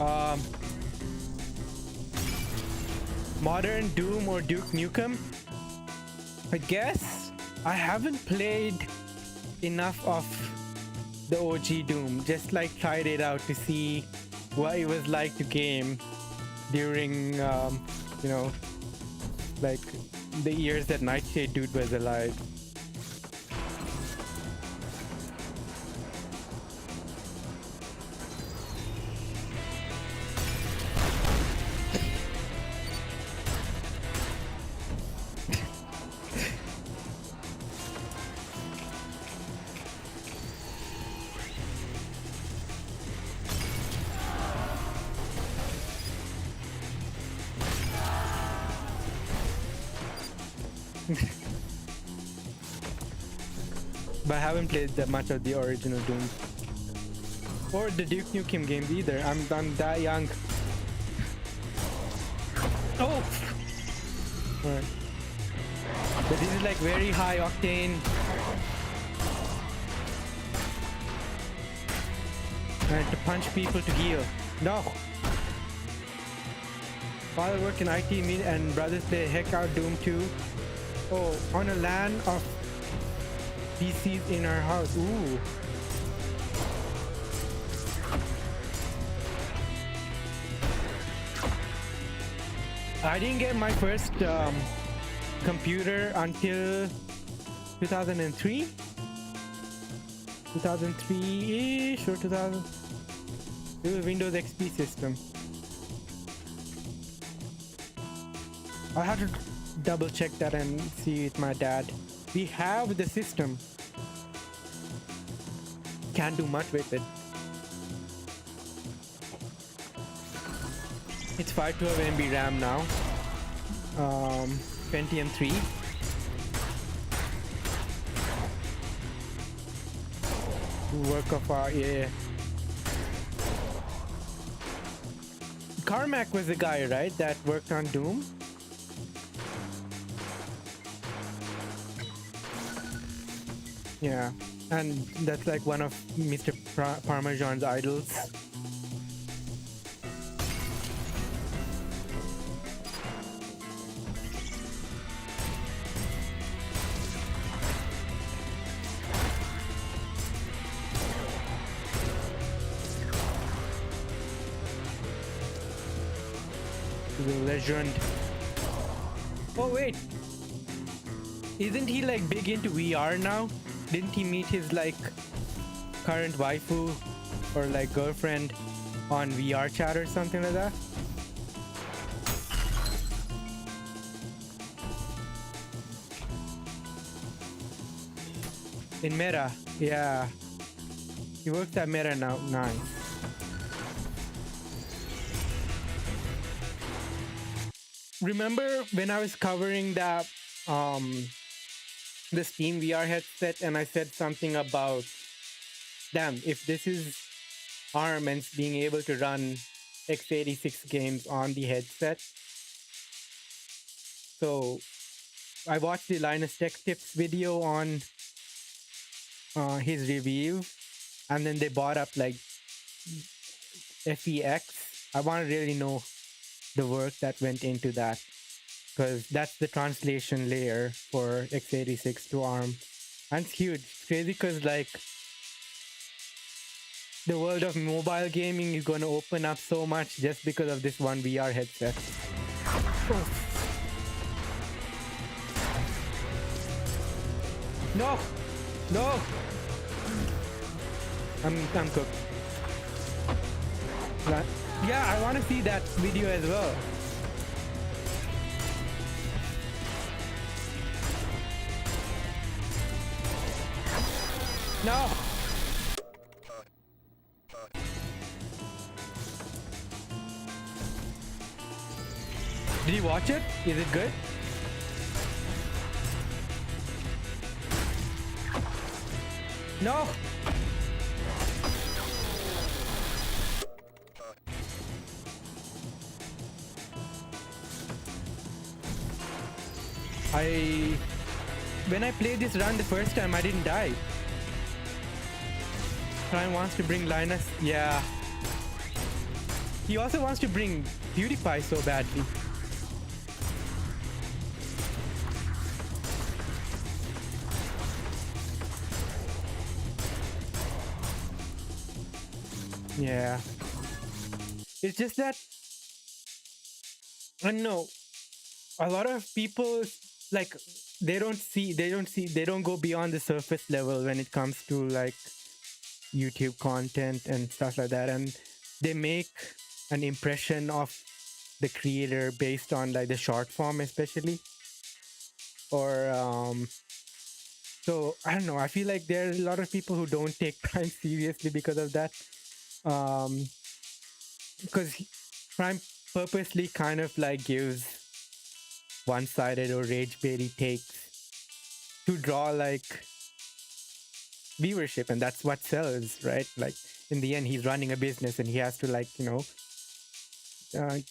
Um, Modern Doom or Duke Nukem? I guess I haven't played enough of the OG Doom. Just like tried it out to see what it was like to game during, you know, like the years that Nightshade Dude was alive. But I haven't played that much of the original Doom or the Duke Nukem games either. I'm that young. Oh, alright. But this is like very high octane. And to punch people to heal. No. Father work in IT and brothers play heck out Doom 2. Oh, on a LAN of PCs in our house. Ooh. I didn't get my first computer until 2003. 2003-ish or 2000. It was a Windows XP system. I had to double check that and see with my dad. We have the system. Can't do much with it. It's 512 MB RAM now. Pentium 3. Work of our, yeah. Carmack was the guy, right, that worked on Doom? Yeah, and that's like one of Mr. Parmesan's idols. The legend. Oh wait, isn't he like big into VR now? Didn't he meet his like current waifu or like girlfriend on VR chat or something like that? In Meta, yeah. He works at Meta now. Nice. Remember when I was covering that the Steam VR headset and I said something about, damn, if this is ARM and being able to run x86 games on the headset. So I watched the Linus Tech Tips video on his review, and then they brought up like FEX. I want to really know the work that went into that, because that's the translation layer for x86 to ARM. And it's huge. It's crazy because like the world of mobile gaming is going to open up so much just because of this one VR headset. Oh. No! No! I'm cooked. Yeah, I want to see that video as well. No! Did you watch it? Is it good? No! When I played this run the first time, I didn't die. Ryan wants to bring Linus. Yeah. He also wants to bring PewDiePie so badly. Yeah. It's just that I don't know. A lot of people like they don't go beyond the surface level when it comes to like YouTube content and stuff like that, and they make an impression of the creator based on like the short form especially, or so I don't know, I feel like there are a lot of people who don't take Prime seriously because of that, because Prime purposely kind of like gives one-sided or rage baity takes to draw like viewership, and that's what sells, right? Like in the end he's running a business and he has to like, you know,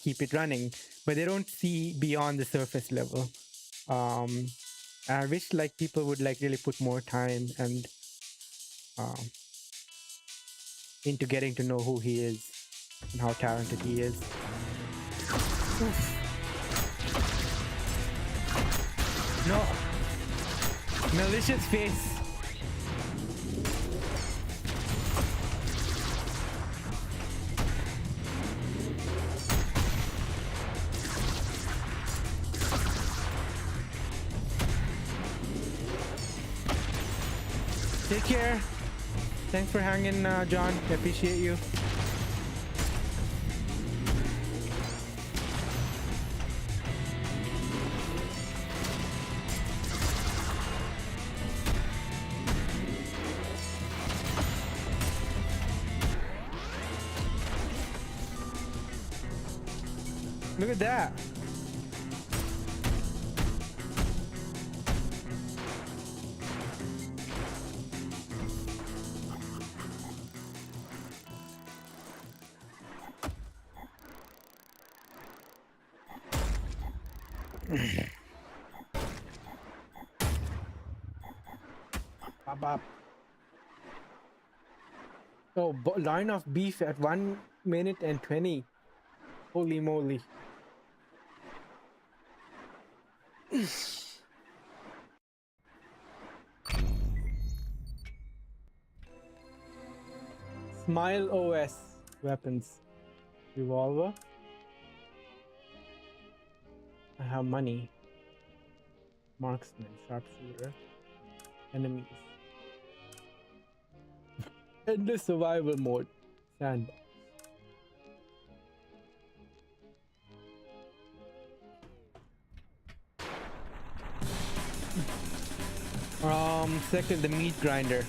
keep it running, but they don't see beyond the surface level. I wish like people would like really put more time and um, into getting to know who he is and how talented he is. Oof. No, malicious face. Take care. Thanks for hanging, John. I appreciate you. Look at that. Bop, bop. Oh, line of beef at 1 minute and 20. Holy moly. Smile OS weapons. Revolver. I have money. Marksman, sharpshooter. Enemies. Endless survival mode. Sandbox. Second, the meat grinder.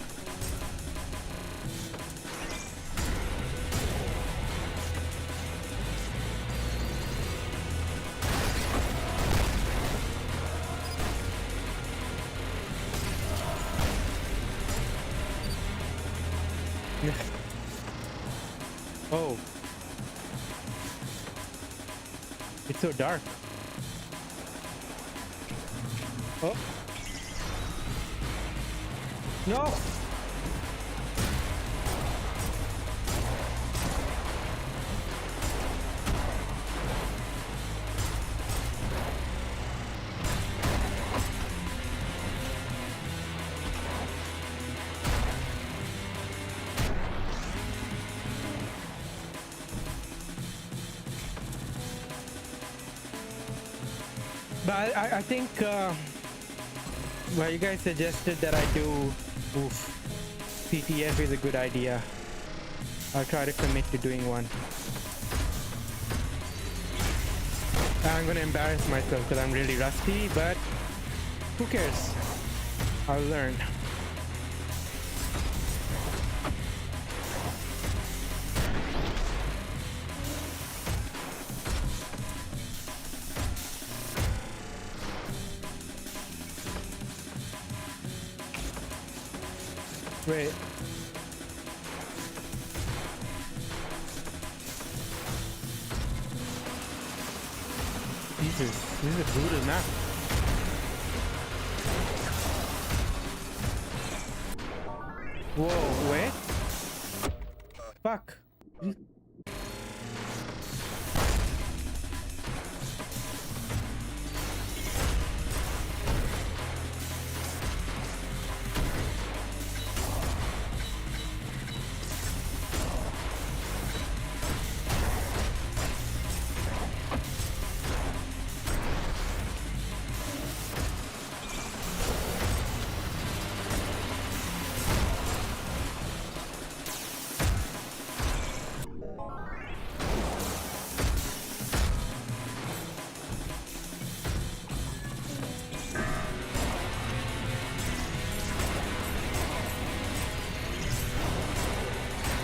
Oh. It's so dark. Oh. No! But I think well, you guys suggested that I do CTF is a good idea. I'll try to commit to doing one. I'm gonna embarrass myself because I'm really rusty, but who cares? I'll learn. Wait. Jesus, this is a brutal map. Whoa, wait. Fuck.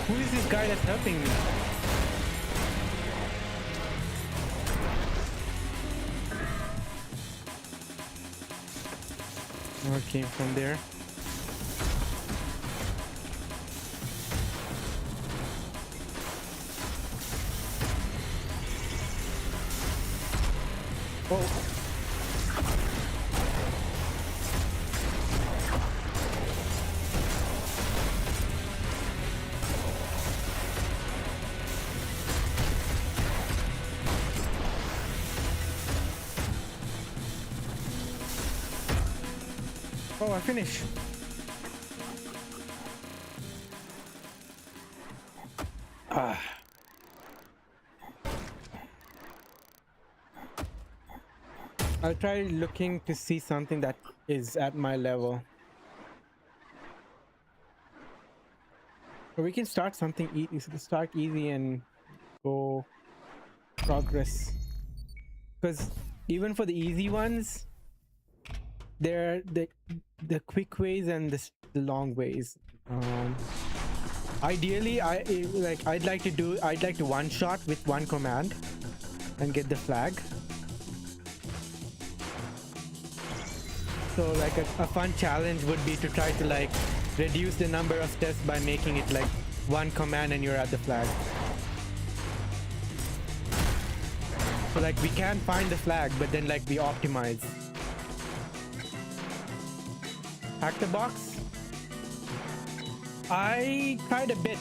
Who is this guy that's helping me? Oh, it came from there. Oh. Oh, I finished. Ah. I'll try looking to see something that is at my level. But we can start something easy, start easy and go progress. Because even for the easy ones, there are the quick ways and the long ways. Ideally, I'd like to one shot with one command and get the flag. So like a fun challenge would be to try to like reduce the number of steps by making it like one command and you're at the flag. So like we can find the flag, but then like we optimize. Hack the box? I tried a bit.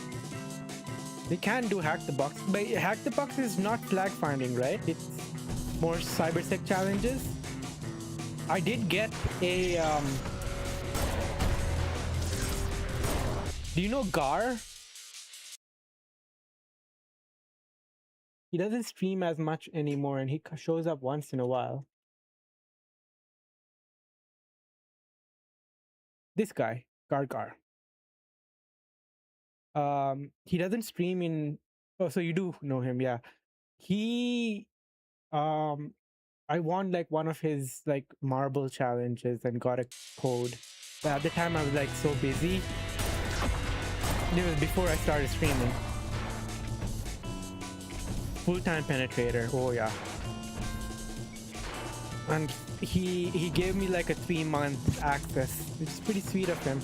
We can do hack the box, but hack the box is not flag finding, right? It's more cybersec challenges. I did get a do you know Gar? He doesn't stream as much anymore and he shows up once in a while. This guy, Gar. He doesn't stream in, oh, so you do know him, yeah. He I won like one of his like marble challenges and got a code. But at the time I was like so busy. It was before I started streaming. Full-time penetrator, oh yeah. And he gave me like a 3-month access, which is pretty sweet of him.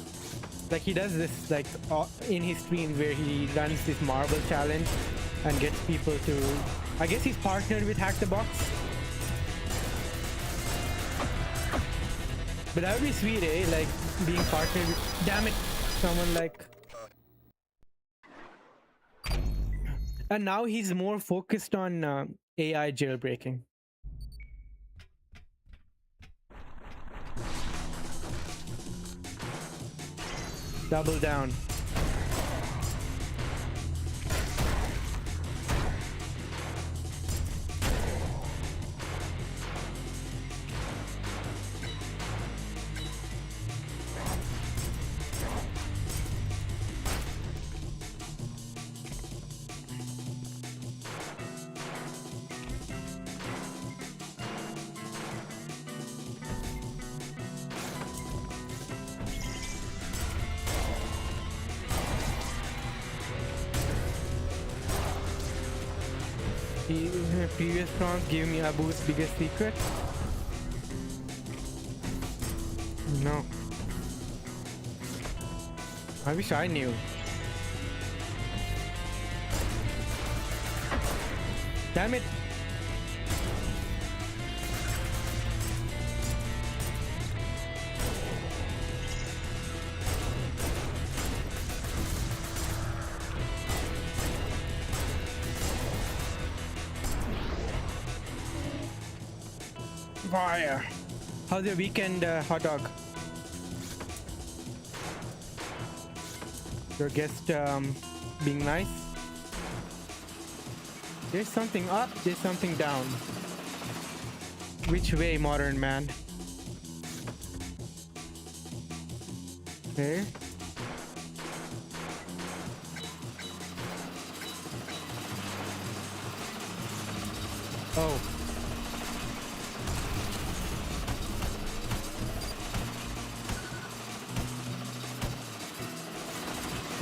Like he does this like in his streams where he runs this marble challenge and gets people to, I guess he's partnered with Hack the Box. But that would be sweet, eh? Like being partnered with, damn it, someone like. And now he's more focused on AI jailbreaking. Double down. Previous prompt gave me Abu's biggest secret. No. I wish I knew. Damn it. Fire. How's your weekend, hot dog? Your guest being nice? There's something up, there's something down. Which way, modern man? Okay. Oh.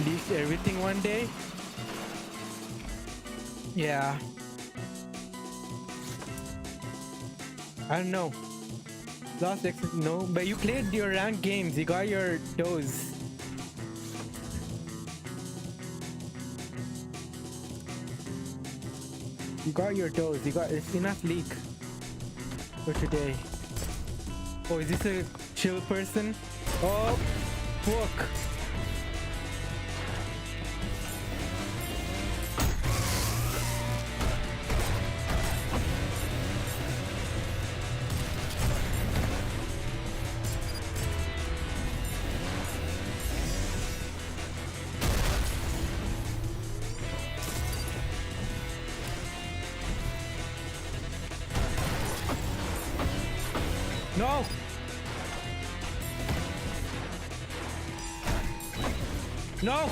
leaks everything one day. Yeah. I don't know. Lost access, no. But you played your ranked games. You got your dose. You got your dose. You got it's enough leak for today. Oh, is this a chill person? Oh, fuck. No! No!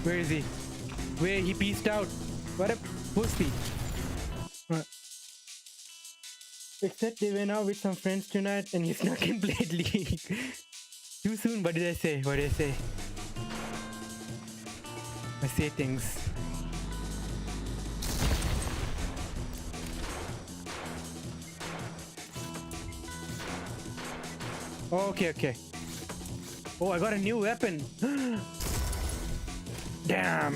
Where is he? Where he peaced out? What a pussy. Except they went out with some friends tonight and he snuck in Blade League. Too soon, what did I say? What did I say? I say things. Oh, okay, okay. Oh, I got a new weapon. Damn.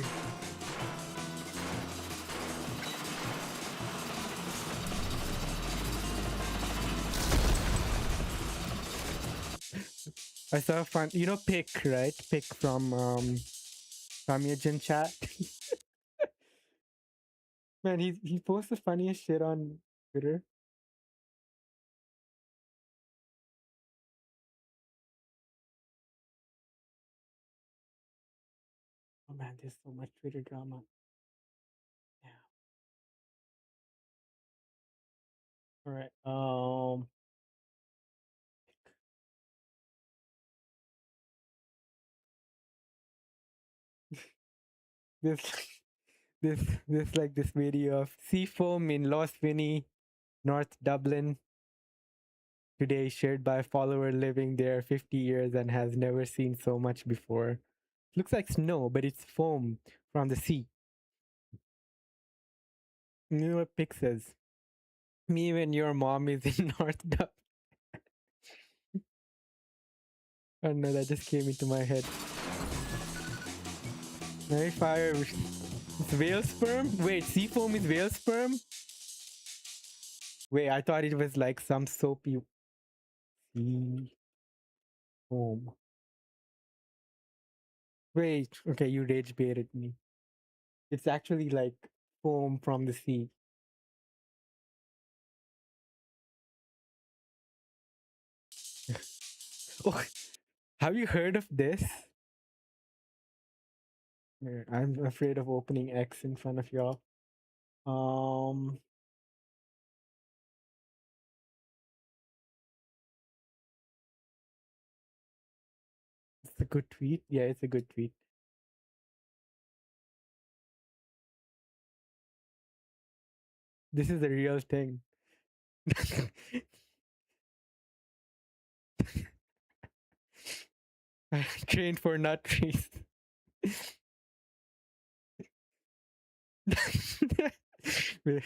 I saw a fun, you know, Pick, right? Pick from Ramyajan chat. Man, he posts the funniest shit on Twitter. Oh man, there's so much Twitter drama. Yeah. All right. This this like this video of Seafoam in Lost Vinny, North Dublin. Today shared by a follower living there 50 years and has never seen so much before. Looks like snow, but it's foam from the sea. You know what Pick says? Me when your mom is in North Dublin. I don't know, that just came into my head. Very fire. It's whale sperm? Wait, seafoam is whale sperm? Wait, I thought it was like some soapy sea foam. Wait, okay, you rage baited me. It's actually like foam from the sea. Oh, have you heard of this? I'm afraid of opening X in front of y'all. It's a good tweet. Yeah, it's a good tweet. This is a real thing. I trained for nut trees. Wait.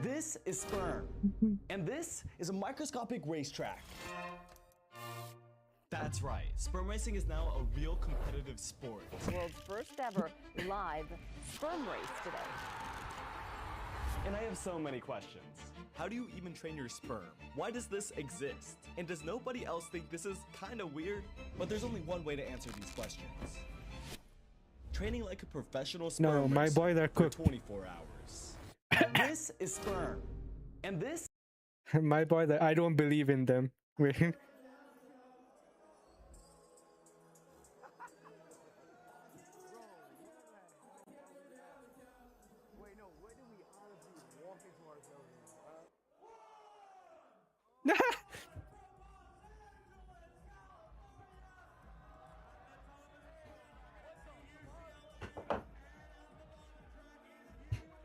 This is sperm, and this is a microscopic racetrack. That's right. Sperm racing is now a real competitive sport. World's first ever live sperm race today. And I have so many questions. How do you even train your sperm? Why does this exist? And does nobody else think this is kind of weird? But there's only one way to answer these questions. training like a professional sperm No, my racer boys are for cooked. 24 hours. This is sperm, and this My boys, I don't believe in them. Wait.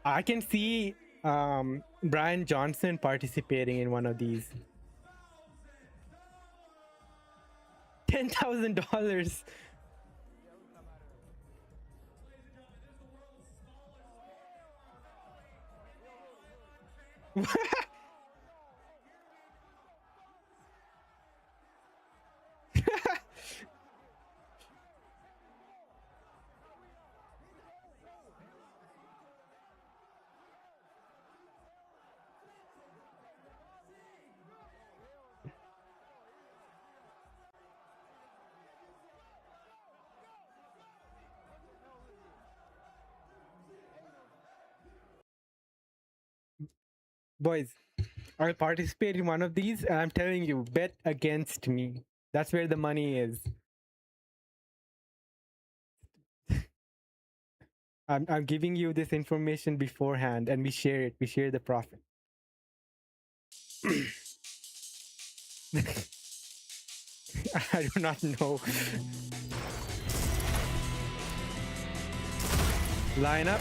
I can see Brian Johnson participating in one of these. $10,000. Boys, I'll participate in one of these, and I'm telling you, bet against me. That's where the money is. I'm giving you this information beforehand, and we share it. We share the profit. I do not know. Line up.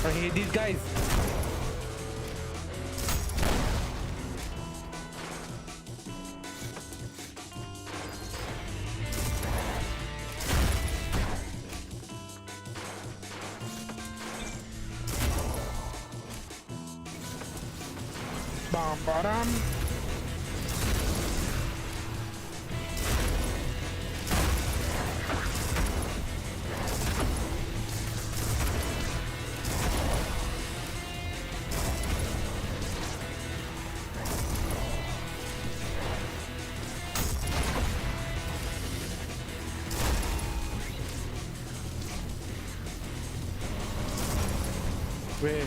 I hate these guys. Bam, ba-dam. Wait.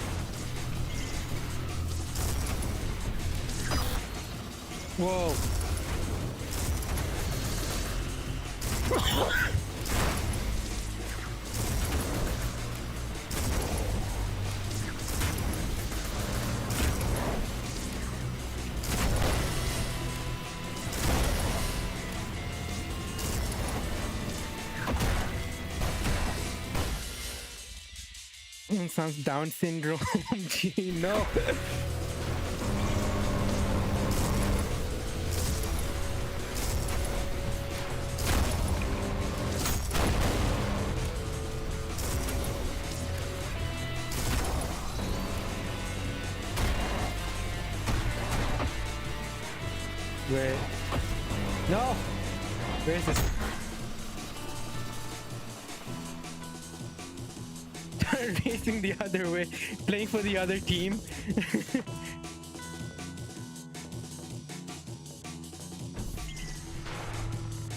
Whoa. Sounds Down syndrome. Gee, no. Wait. No. Where is this? Racing the other way, playing for the other team.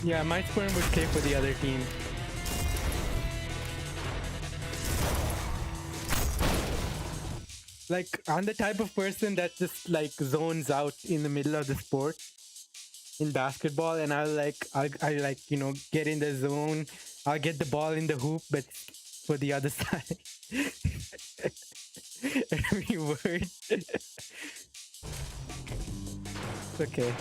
Yeah, my sperm would play for the other team. Like, I'm the type of person that just like zones out in the middle of the sport in basketball, and I like, you know, get in the zone. I'll get the ball in the hoop, but for the other side. Every word. Okay.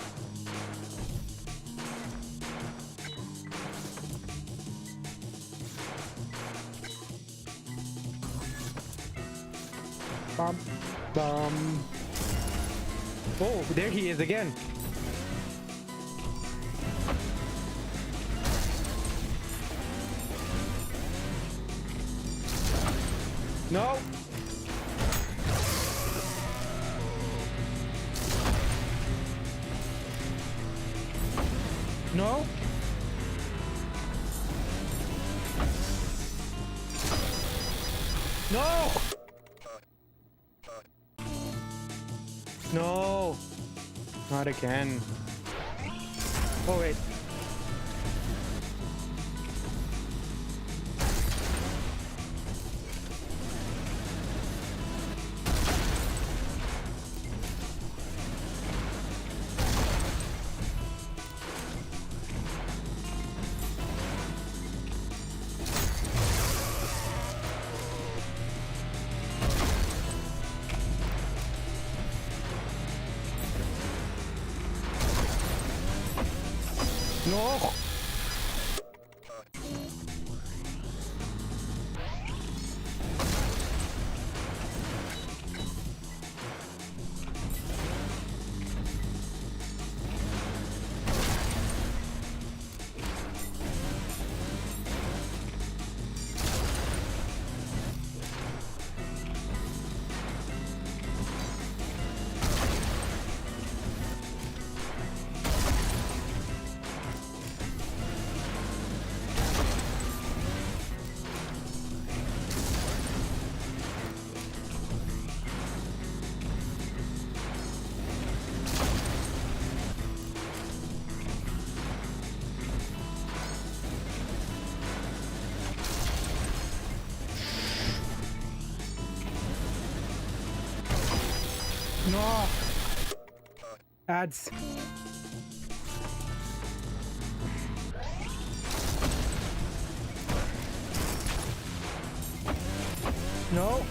Bum, bum. Oh, there he is again. No. No. No! No! Not again. Oh, wait. No! No! Ads. No!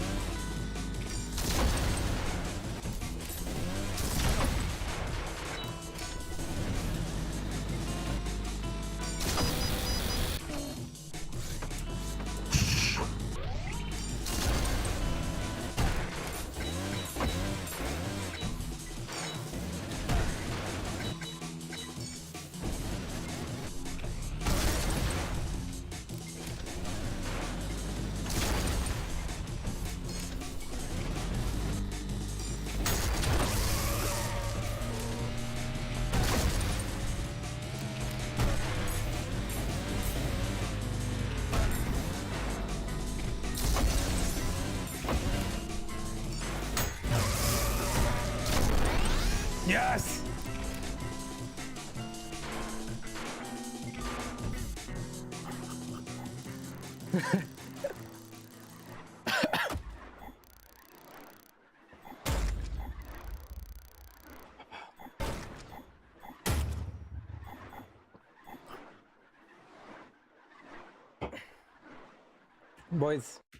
Yes! Boys, I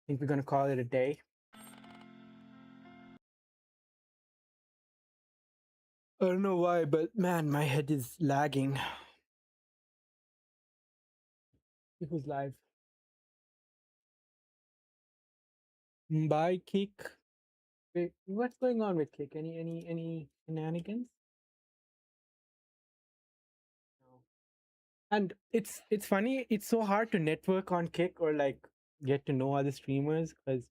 think we're gonna call it a day. I don't know why, but man, my head is lagging. Who's live? Bye, Kick. Wait, what's going on with Kick? Any shenanigans? No. And it's funny. It's so hard to network on Kick or like get to know other streamers because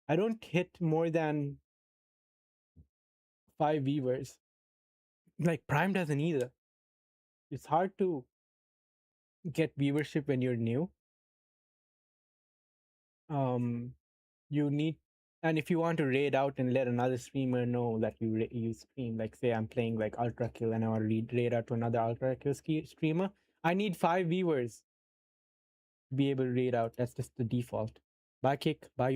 I don't hit more than 5 viewers. Like Prime doesn't either. It's hard to get viewership when you're new. You need, and if you want to raid out and let another streamer know that you stream, like say I'm playing like Ultra Kill and I want to raid out to another Ultra Kill streamer, I need 5 viewers to be able to raid out. That's just the default. Bye, Kick. Bye.